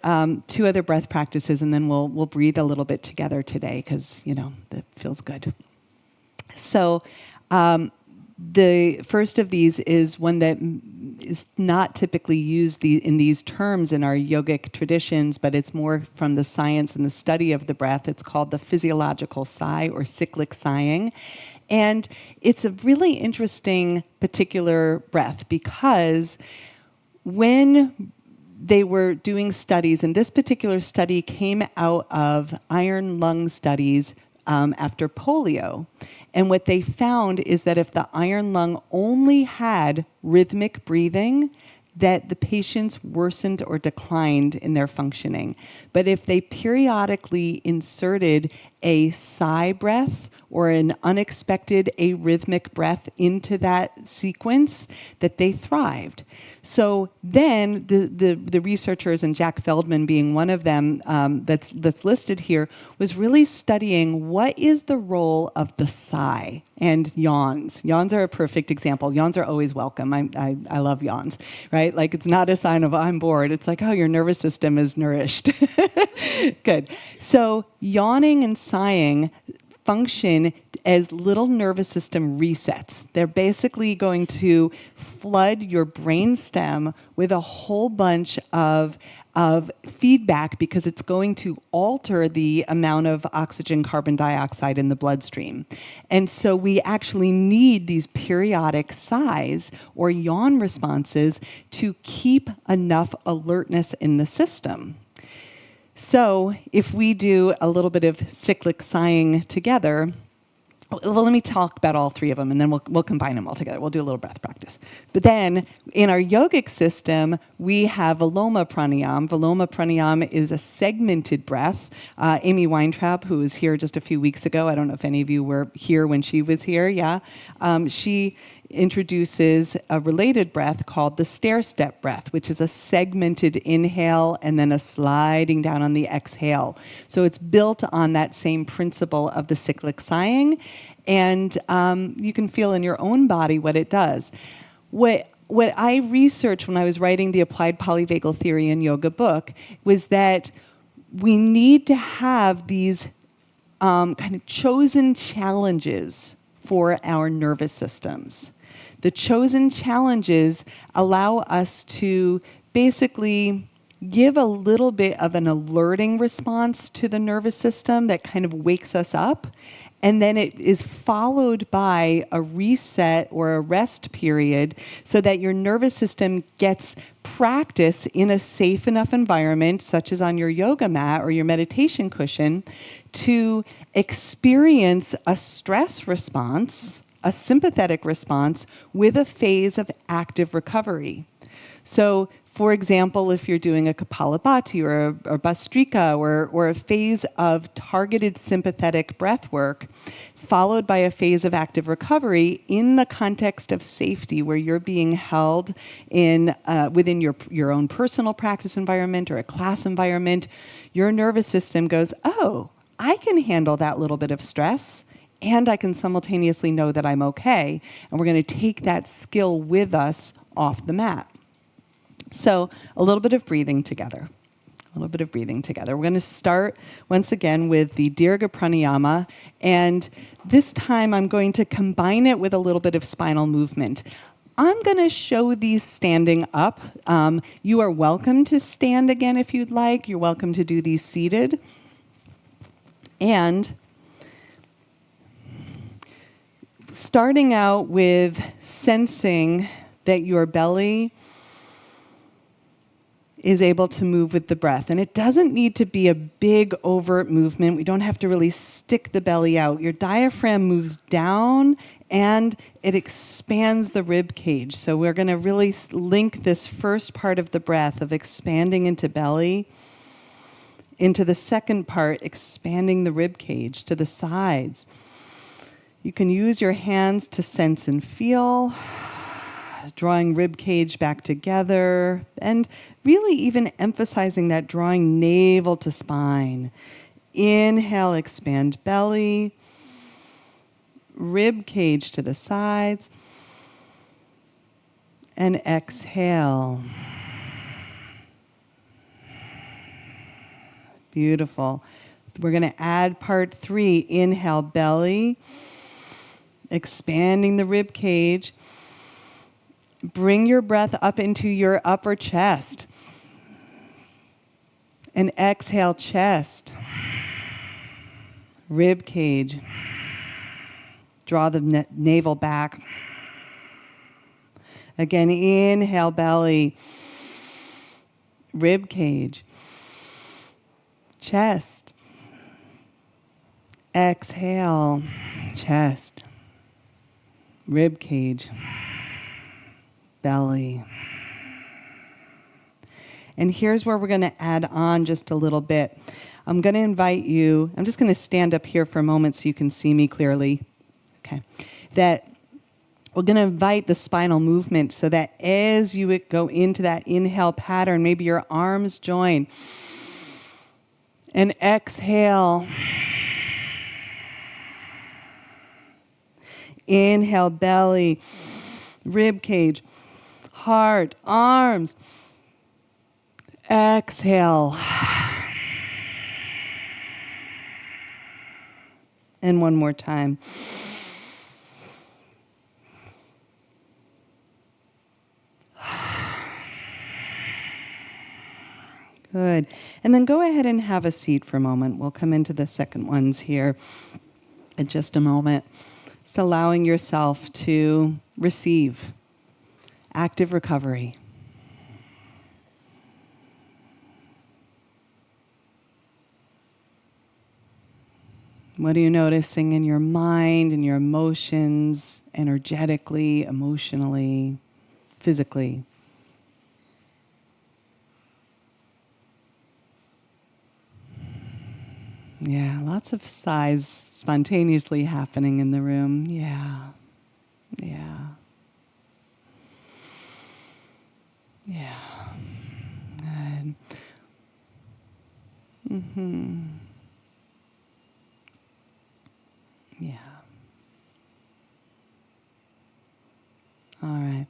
two other breath practices, and then we'll breathe a little bit together today, because that feels good. So the first of these is one that is not typically used in these terms in our yogic traditions, but it's more from the science and the study of the breath. It's called the physiological sigh, or cyclic sighing. And it's a really interesting particular breath, because when they were doing studies, and this particular study came out of iron lung studies after polio. And what they found is that if the iron lung only had rhythmic breathing, that the patients worsened or declined in their functioning. But if they periodically inserted a sigh breath or an unexpected arrhythmic breath into that sequence, that they thrived. So then the researchers, and Jack Feldman being one of them that's listed here, was really studying what is the role of the sigh and yawns. Yawns are a perfect example. Yawns are always welcome. I love yawns, right? Like, it's not a sign of I'm bored. It's like, oh, your nervous system is nourished. Good. So yawning and sighing function as little nervous system resets. They're basically going to flood your brainstem with a whole bunch of feedback, because it's going to alter the amount of oxygen, carbon dioxide in the bloodstream. And so we actually need these periodic sighs or yawn responses to keep enough alertness in the system. So if we do a little bit of cyclic sighing together, well, let me talk about all three of them, and then we'll combine them all together. We'll do a little breath practice. But then in our yogic system, we have Viloma Pranayam. Viloma Pranayam is a segmented breath. Amy Weintraub, who was here just a few weeks ago, I don't know if any of you were here when she was here, yeah. She introduces a related breath called the stair-step breath, which is a segmented inhale and then a sliding down on the exhale. So it's built on that same principle of the cyclic sighing, and you can feel in your own body what it does. What I researched when I was writing the Applied Polyvagal Theory in Yoga book was that we need to have these kind of chosen challenges for our nervous systems. The chosen challenges allow us to basically give a little bit of an alerting response to the nervous system that kind of wakes us up, and then it is followed by a reset or a rest period so that your nervous system gets practice in a safe enough environment, such as on your yoga mat or your meditation cushion, to experience a stress response, a sympathetic response, with a phase of active recovery. So, for example, if you're doing a Kapalabhati or Bhastrika or a phase of targeted sympathetic breath work, followed by a phase of active recovery in the context of safety, where you're being held in within your own personal practice environment or a class environment, your nervous system goes, oh, I can handle that little bit of stress, and I can simultaneously know that I'm okay. And we're going to take that skill with us off the mat. So a little bit of breathing together. A little bit of breathing together. We're going to start once again with the Dirga Pranayama. And this time I'm going to combine it with a little bit of spinal movement. I'm going to show these standing up. You are welcome to stand again if you'd like. You're welcome to do these seated. And starting out with sensing that your belly is able to move with the breath. And it doesn't need to be a big, overt movement. We don't have to really stick the belly out. Your diaphragm moves down and it expands the rib cage. So we're going to really link this first part of the breath of expanding into belly into the second part, expanding the rib cage to the sides. You can use your hands to sense and feel, drawing rib cage back together, and really even emphasizing that drawing navel to spine. Inhale, expand belly, rib cage to the sides, and exhale. Beautiful. We're going to add part 3. Inhale, belly, expanding the rib cage. Bring your breath up into your upper chest. And exhale, chest, rib cage. Draw the navel back. Again, inhale, belly, rib cage, chest. Exhale, chest, rib cage, belly. And here's where we're going to add on just a little bit. I'm going to invite you, I'm just going to stand up here for a moment so you can see me clearly. Okay. That we're going to invite the spinal movement so that as you go into that inhale pattern, maybe your arms join. And exhale. Inhale, belly, rib cage, heart, arms. Exhale. And one more time. Good. And then go ahead and have a seat for a moment. We'll come into the second ones here in just a moment. Just allowing yourself to receive active recovery. What are you noticing in your mind, in your emotions, energetically, emotionally, physically? Yeah, lots of sighs spontaneously happening in the room. Yeah. Yeah. Yeah. Good. Mm-hmm. Yeah. All right.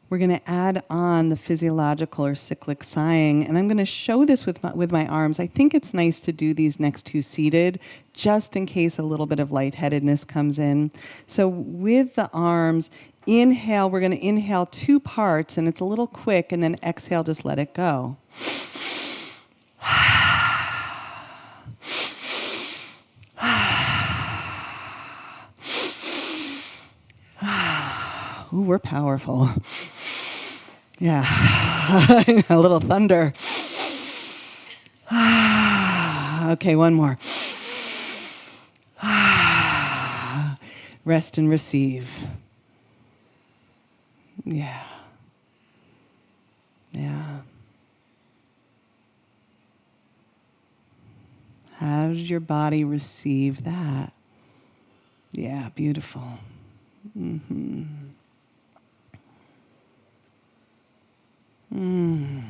We're going to add on the physiological or cyclic sighing, and I'm going to show this with my arms. I think it's nice to do these next two seated, just in case a little bit of lightheadedness comes in. So with the arms, inhale, we're going to inhale 2 parts, and it's a little quick, and then exhale, just let it go. Ooh, we're powerful. Yeah, a little thunder. Okay, one more. Rest and receive. Yeah. Yeah. How does your body receive that? Yeah, beautiful. Mm-hmm. Mm.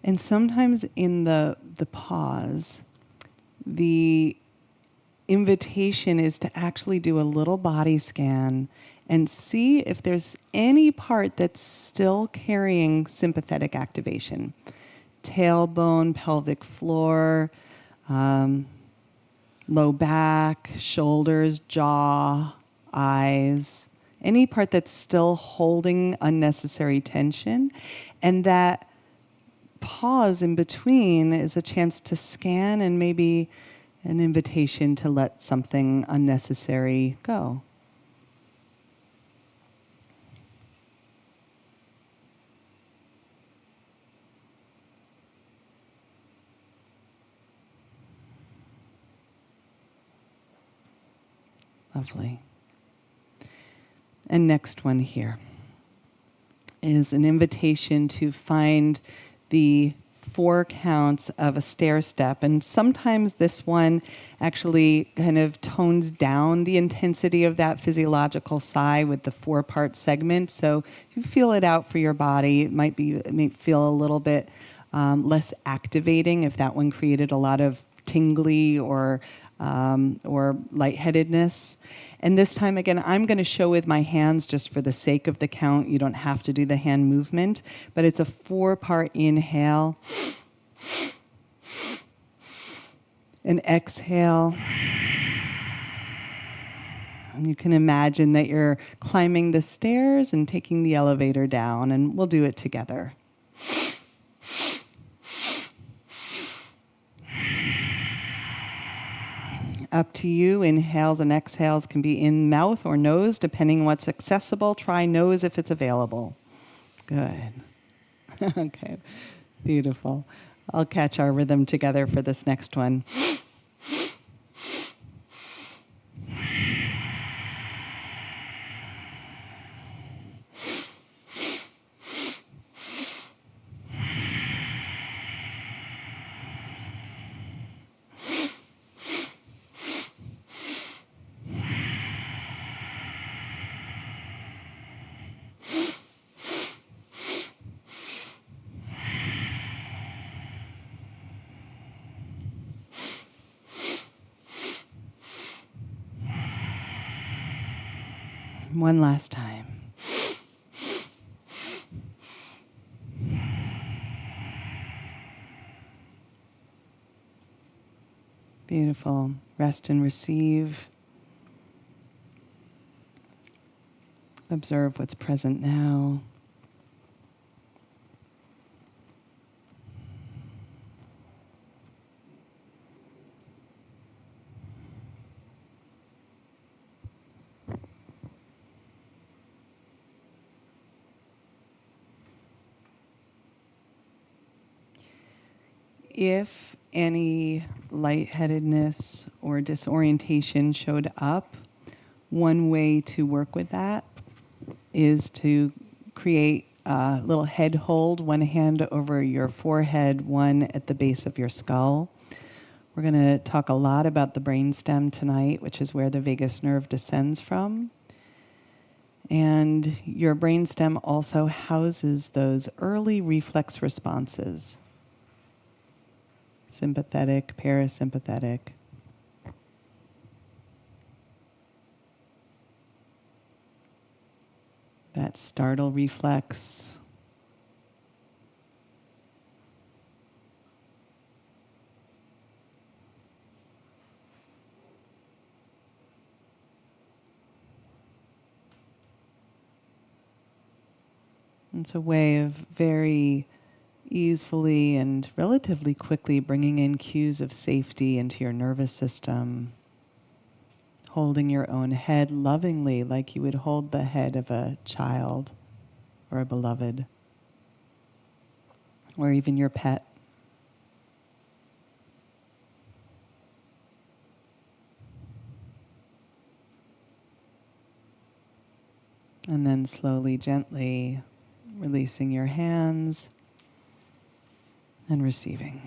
And sometimes in the pause, the invitation is to actually do a little body scan and see if there's any part that's still carrying sympathetic activation. Tailbone, pelvic floor, low back, shoulders, jaw, eyes, any part that's still holding unnecessary tension. And that pause in between is a chance to scan and maybe an invitation to let something unnecessary go. Lovely. And next one here is an invitation to find the 4 counts of a stair step. And sometimes this one actually kind of tones down the intensity of that physiological sigh with the 4-part segment. So if you feel it out for your body, it may feel a little bit less activating if that one created a lot of tingly or lightheadedness. And this time, again, I'm going to show with my hands just for the sake of the count. You don't have to do the hand movement, but it's a 4-part inhale. And exhale. And you can imagine that you're climbing the stairs and taking the elevator down, and we'll do it together. Up to you. Inhales and exhales can be in mouth or nose, depending what's accessible. Try nose if it's available. Good. Okay, beautiful. I'll catch our rhythm together for this next one. One last time. Beautiful. Rest and receive. Observe what's present now. If any lightheadedness or disorientation showed up, one way to work with that is to create a little head hold, one hand over your forehead, one at the base of your skull. We're going to talk a lot about the brainstem tonight, which is where the vagus nerve descends from. And your brainstem also houses those early reflex responses. Sympathetic, parasympathetic. That startle reflex. It's a way of very easily and relatively quickly bringing in cues of safety into your nervous system. Holding your own head lovingly, like you would hold the head of a child or a beloved, or even your pet. And then slowly, gently releasing your hands and receiving.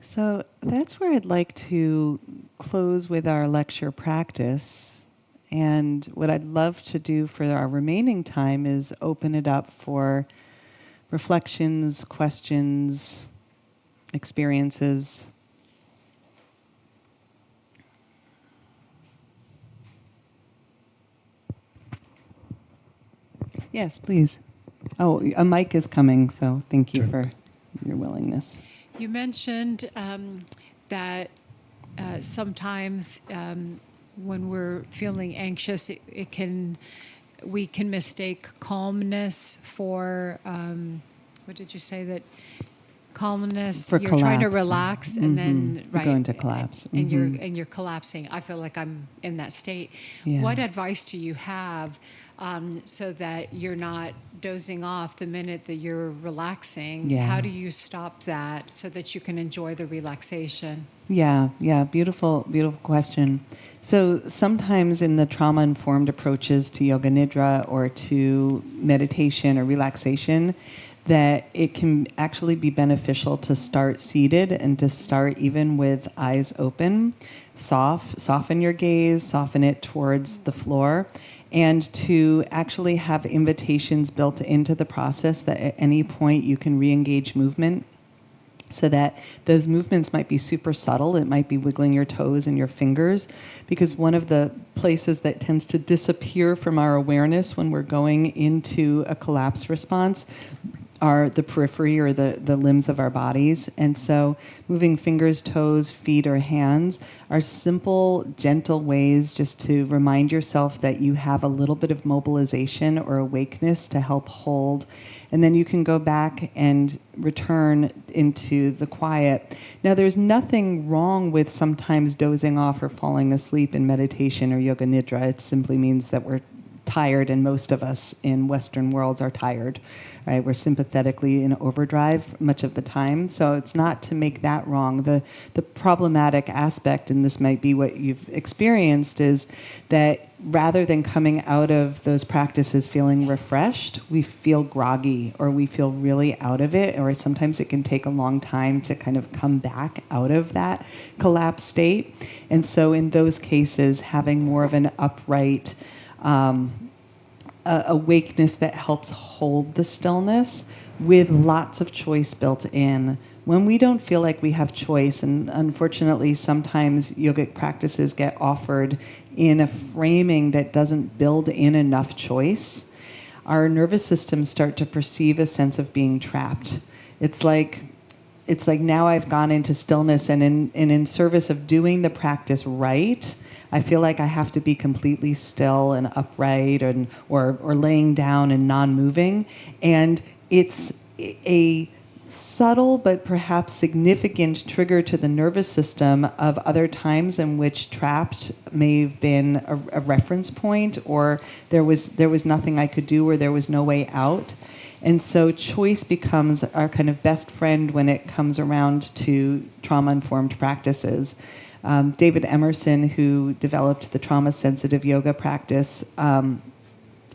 So that's where I'd like to close with our lecture practice. And what I'd love to do for our remaining time is open it up for reflections, questions, experiences. Yes, please. Oh, a mic is coming, so thank you for your willingness. You mentioned that sometimes when we're feeling anxious, we can mistake calmness for what did you say, that calmness, For you're collapse. trying to relax and then You're going to collapse. and you're collapsing. I feel like I'm in that state. Yeah. What advice do you have so that you're not dozing off the minute that you're relaxing? Yeah. How do you stop that so that you can enjoy the relaxation? Yeah, beautiful question. So sometimes in the trauma-informed approaches to yoga nidra or to meditation or relaxation, that it can actually be beneficial to start seated and to start even with eyes open. Soften your gaze, soften it towards the floor, and to actually have invitations built into the process that at any point you can re-engage movement. So that those movements might be super subtle. It might be wiggling your toes and your fingers, because one of the places that tends to disappear from our awareness when we're going into a collapse response are the periphery or the limbs of our bodies. And so moving fingers, toes, feet, or hands are simple, gentle ways just to remind yourself that you have a little bit of mobilization or awakeness to help hold. And then you can go back and return into the quiet. Now, there's nothing wrong with sometimes dozing off or falling asleep in meditation or yoga nidra. It simply means that we're tired, and most of us in Western worlds are tired, right? We're sympathetically in overdrive much of the time. So it's not to make that wrong. The problematic aspect, and this might be what you've experienced, is that rather than coming out of those practices feeling refreshed, we feel groggy or we feel really out of it, or sometimes it can take a long time to kind of come back out of that collapsed state. And so in those cases, having more of an upright awakeness that helps hold the stillness with lots of choice built in. When we don't feel like we have choice, and unfortunately sometimes yogic practices get offered in a framing that doesn't build in enough choice, our nervous systems start to perceive a sense of being trapped. It's like now I've gone into stillness, and in service of doing the practice right, I feel like I have to be completely still and upright, or laying down and non-moving. And it's a subtle but perhaps significant trigger to the nervous system of other times in which trapped may have been a reference point, or there was nothing I could do, or there was no way out. And so choice becomes our kind of best friend when it comes around to trauma-informed practices. David Emerson, who developed the trauma-sensitive yoga practice,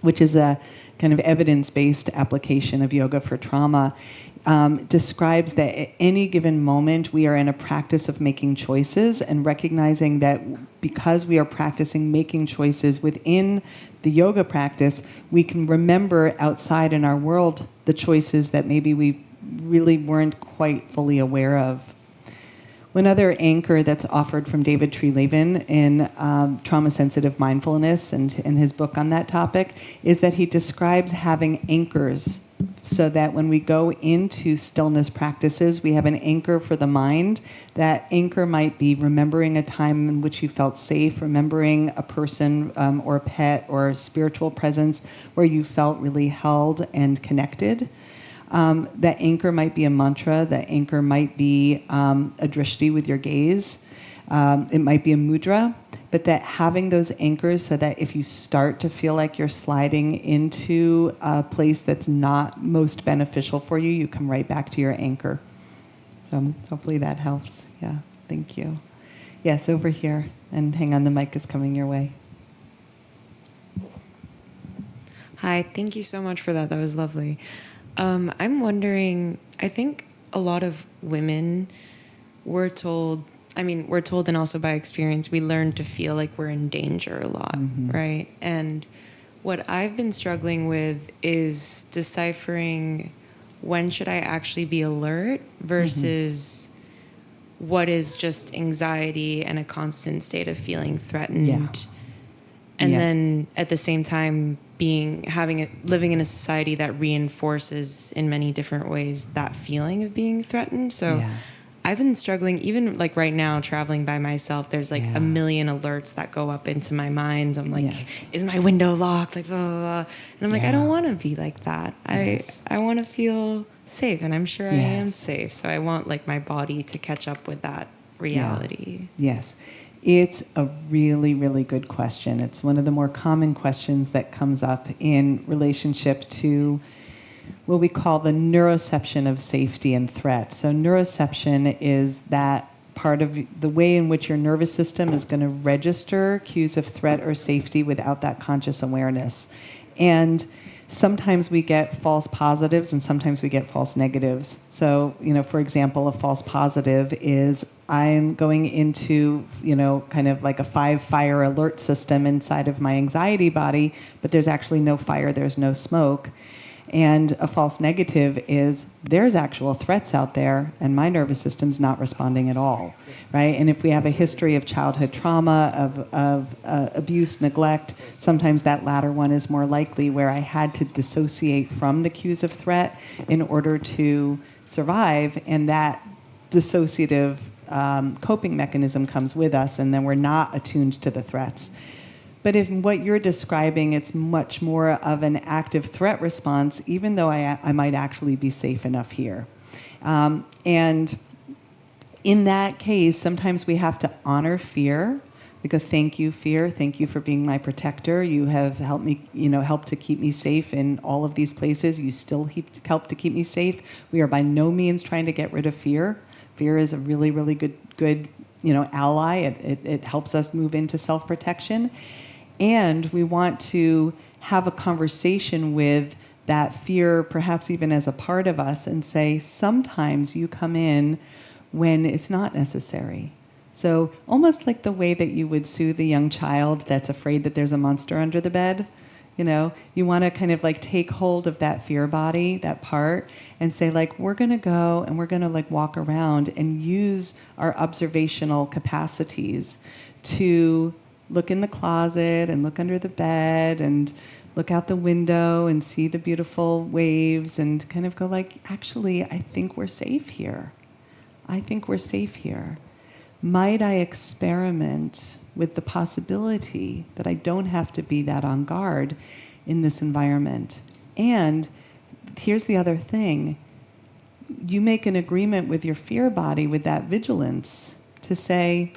which is a kind of evidence-based application of yoga for trauma, describes that at any given moment we are in a practice of making choices, and recognizing that because we are practicing making choices within the yoga practice, we can remember outside in our world the choices that maybe we really weren't quite fully aware of. One other anchor that's offered from David Treleaven in Trauma-Sensitive Mindfulness and in his book on that topic is that he describes having anchors, so that when we go into stillness practices, we have an anchor for the mind. That anchor might be remembering a time in which you felt safe, remembering a person or a pet or a spiritual presence where you felt really held and connected. That anchor might be a mantra. That anchor might be a drishti with your gaze. It might be a mudra. But that having those anchors, so that if you start to feel like you're sliding into a place that's not most beneficial for you, you come right back to your anchor. So hopefully that helps. Yeah, thank you. Yes, over here. And hang on, the mic is coming your way. Hi, thank you so much for that. That was lovely. I'm wondering, I think a lot of women we're told and also by experience, we learn to feel like we're in danger a lot, right? And what I've been struggling with is deciphering when should I actually be alert versus what is just anxiety and a constant state of feeling threatened. Yeah. And Yeah. then at the same time living in a society that reinforces in many different ways that feeling of being threatened. So Yeah. I've been struggling, even like right now, traveling by myself, there's like Yeah. a million alerts that go up into my mind. I'm like, Yes. is my window locked? Like, blah, blah, blah. And I'm like, I Yeah. don't want to be like that. Yes. I want to feel safe, and I'm sure I am Yes. safe. So I want like my body to catch up with that reality. Yes. It's a really, really good question. It's one of the more common questions that comes up in relationship to what we call the neuroception of safety and threat. So neuroception is that part of the way in which your nervous system is going to register cues of threat or safety without that conscious awareness. And sometimes we get false positives and sometimes we get false negatives. So, for example, a false positive is I'm going into, kind of like a 5-fire alert system inside of my anxiety body, but there's actually no fire, there's no smoke. And a false negative is there's actual threats out there and my nervous system's not responding at all, right? And if we have a history of childhood trauma, of abuse, neglect, sometimes that latter one is more likely, where I had to dissociate from the cues of threat in order to survive, and that dissociative coping mechanism comes with us, and then we're not attuned to the threats. But if what you're describing, it's much more of an active threat response, even though I might actually be safe enough here. And in that case, sometimes we have to honor fear. We go, thank you, fear. Thank you for being my protector. You have helped me, helped to keep me safe in all of these places. You still help to keep me safe. We are by no means trying to get rid of fear. Fear is a really, really good ally. It helps us move into self-protection. And we want to have a conversation with that fear, perhaps even as a part of us, and say, sometimes you come in when it's not necessary. So almost like the way that you would soothe a young child that's afraid that there's a monster under the bed. You want to kind of like take hold of that fear body, that part, and say like, we're going to go and we're going to like walk around and use our observational capacities to look in the closet and look under the bed and look out the window and see the beautiful waves and kind of go like, actually, I think we're safe here. I think we're safe here. Might I experiment with the possibility that I don't have to be that on guard in this environment? And here's the other thing. You make an agreement with your fear body, with that vigilance, to say,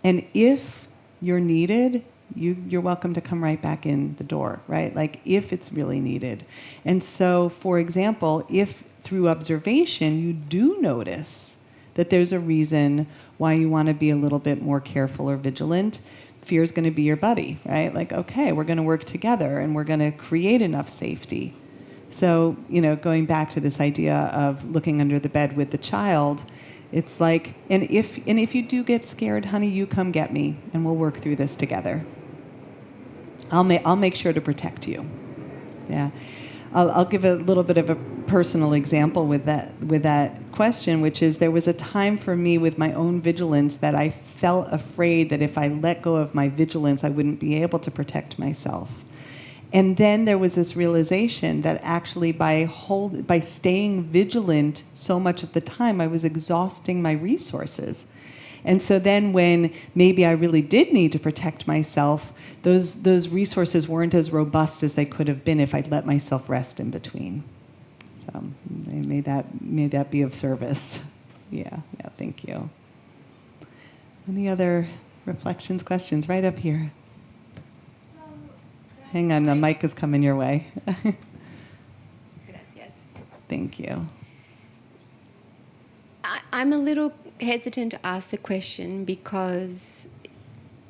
and if you're needed, you're welcome to come right back in the door, right? Like if it's really needed. And so, for example, if through observation you do notice that there's a reason why you want to be a little bit more careful or vigilant, fear is going to be your buddy, right? Like, okay, we're going to work together and we're going to create enough safety. So, going back to this idea of looking under the bed with the child, it's like, and if you do get scared, honey, you come get me and we'll work through this together. I'll make sure to protect you. Yeah. I'll give a little bit of a personal example with that question, which is there was a time for me with my own vigilance that I felt afraid that if I let go of my vigilance, I wouldn't be able to protect myself. And then there was this realization that actually by staying vigilant so much of the time, I was exhausting my resources. And so then when maybe I really did need to protect myself, those resources weren't as robust as they could have been if I'd let myself rest in between. So may that be of service. Yeah, thank you. Any other reflections, questions? Right up here. Hang on, the mic is coming your way. Gracias. Thank you. I'm a little hesitant to ask the question because,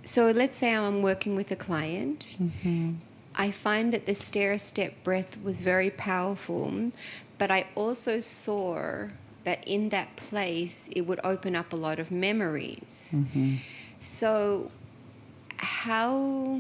so let's say I'm working with a client. Mm-hmm. I find that the stair-step breath was very powerful, but I also saw that in that place it would open up a lot of memories. Mm-hmm. So how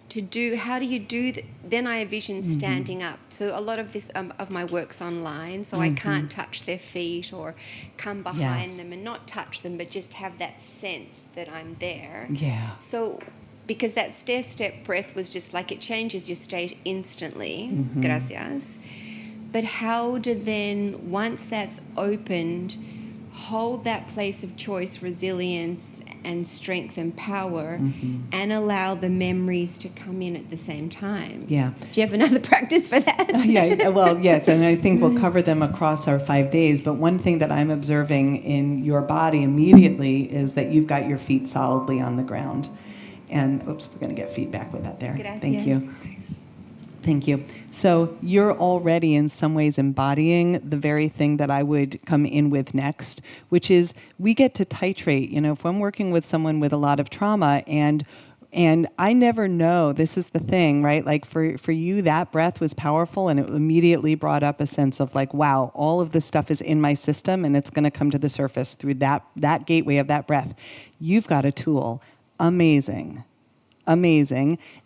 do you do that? Then I envision standing up. So a lot of this of my work's online, so I can't touch their feet or come behind them and not touch them, but just have that sense that I'm there. Yeah. So because that stair-step breath was just like it changes your state instantly. Gracias. But how do then, once that's opened, hold that place of choice, resilience, and strength and power, and allow the memories to come in at the same time? Yeah. Do you have another practice for that? Yeah, well, yes, and I think we'll cover them across our 5 days, but one thing that I'm observing in your body immediately is that you've got your feet solidly on the ground. And, oops, we're going to get feedback with that there. Gracias. Thank you. Thank you. So you're already in some ways embodying the very thing that I would come in with next, which is we get to titrate. If I'm working with someone with a lot of trauma and I never know, this is the thing, right? Like for you, that breath was powerful and it immediately brought up a sense of like, wow, all of this stuff is in my system and it's going to come to the surface through that gateway of that breath. You've got a tool. Amazing.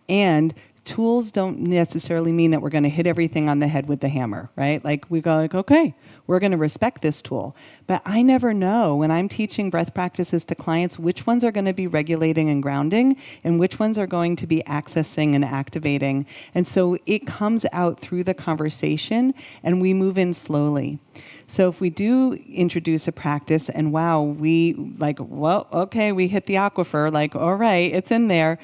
And tools don't necessarily mean that we're going to hit everything on the head with the hammer, right? Like we go like, okay, we're going to respect this tool. But I never know when I'm teaching breath practices to clients which ones are going to be regulating and grounding and which ones are going to be accessing and activating. And so it comes out through the conversation and we move in slowly. So if we do introduce a practice and wow, we like, well, okay, we hit the aquifer, like, all right, it's in there.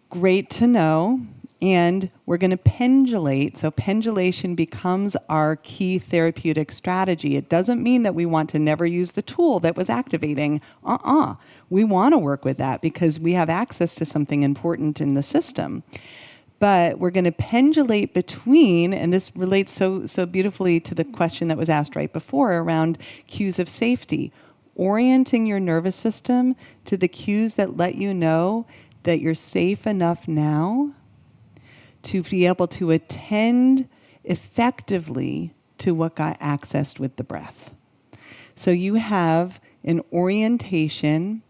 Great to know. And we're going to pendulate. So pendulation becomes our key therapeutic strategy. It doesn't mean that we want to never use the tool that was activating. We want to work with that because we have access to something important in the system. But we're going to pendulate between, and this relates so beautifully to the question that was asked right before around cues of safety, orienting your nervous system to the cues that let you know that you're safe enough now to be able to attend effectively to what got accessed with the breath. So you have an orientation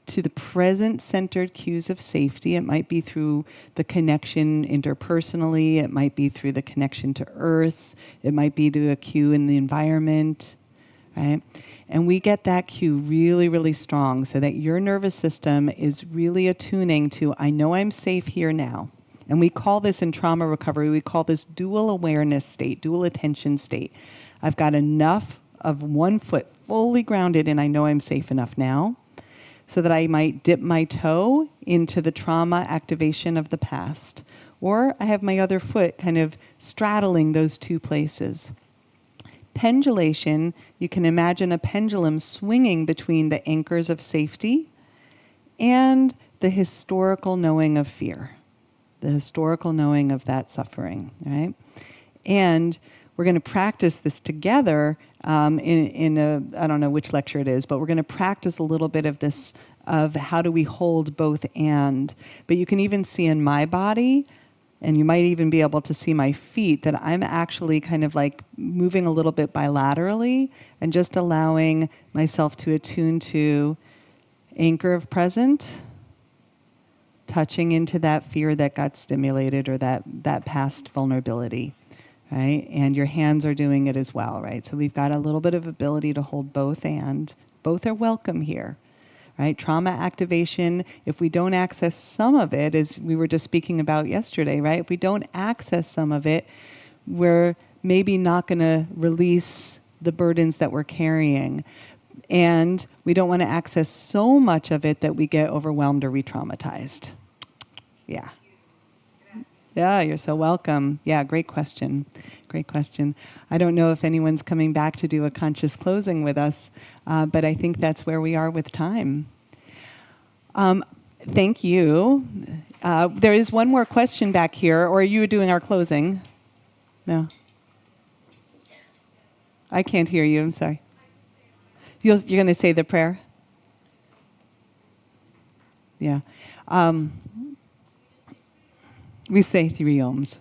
to the present-centered cues of safety. It might be through the connection interpersonally. It might be through the connection to earth. It might be to a cue in the environment, right? And we get that cue really, really strong so that your nervous system is really attuning to, I know I'm safe here now. And we call this in trauma recovery, we call this dual awareness state, dual attention state. I've got enough of one foot fully grounded and I know I'm safe enough now so that I might dip my toe into the trauma activation of the past. Or I have my other foot kind of straddling those two places. Pendulation, you can imagine a pendulum swinging between the anchors of safety and the historical knowing of fear, the historical knowing of that suffering, right? And we're going to practice this together in a, I don't know which lecture it is, but we're going to practice a little bit of this, of how do we hold both and. But you can even see in my body, and you might even be able to see my feet, that I'm actually kind of like moving a little bit bilaterally and just allowing myself to attune to anchor of present, touching into that fear that got stimulated or that past vulnerability, right? And your hands are doing it as well, right? So we've got a little bit of ability to hold both and. Both are welcome here, right? Trauma activation, if we don't access some of it, as we were just speaking about yesterday, right? If we don't access some of it, we're maybe not going to release the burdens that we're carrying. And we don't want to access so much of it that we get overwhelmed or re-traumatized. Yeah. Yeah, you're so welcome. Yeah, great question. Great question. I don't know if anyone's coming back to do a conscious closing with us, but I think that's where we are with time. Thank you. There is one more question back here, or are you doing our closing? No. I can't hear you, I'm sorry. You're going to say the prayer? Yeah. We say 3 ohms.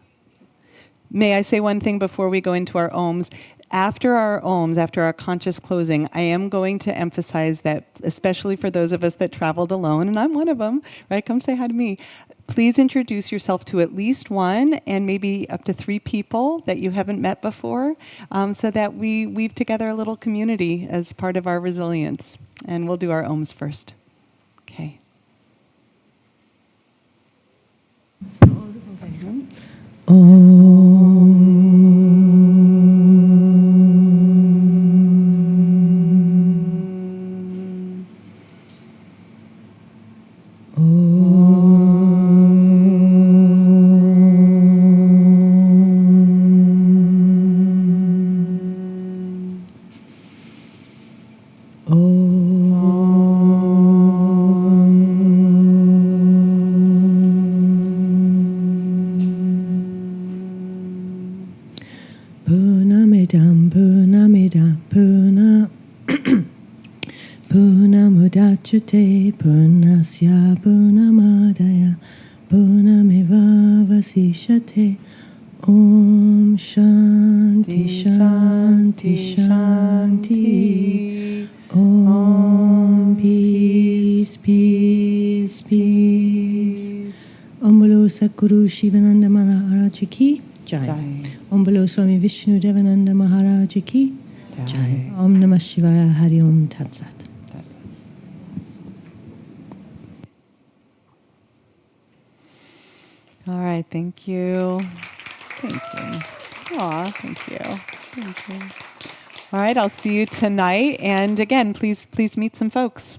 May I say one thing before we go into our ohms? After our ohms, after our conscious closing, I am going to emphasize that, especially for those of us that traveled alone, and I'm one of them, right? Come say hi to me. Please introduce yourself to at least one and maybe up to 3 people that you haven't met before, so that we weave together a little community as part of our resilience. And we'll do our ohms first. Okay. Mudachyate punasya punamadaya punameva vasishyate. Om Shanti Shanti Shanti. Om Peace Peace Peace. Om Bolo Sakuru Sivananda Maharaj Ki Jai. Om Bolo Swami Vishnu Devananda Maharaj Ki Jai. Om Namah Shivaya. Hari Om Tat Sat. All right, thank you. Thank you. Aw, thank you. Thank you. All right, I'll see you tonight. And again, please meet some folks.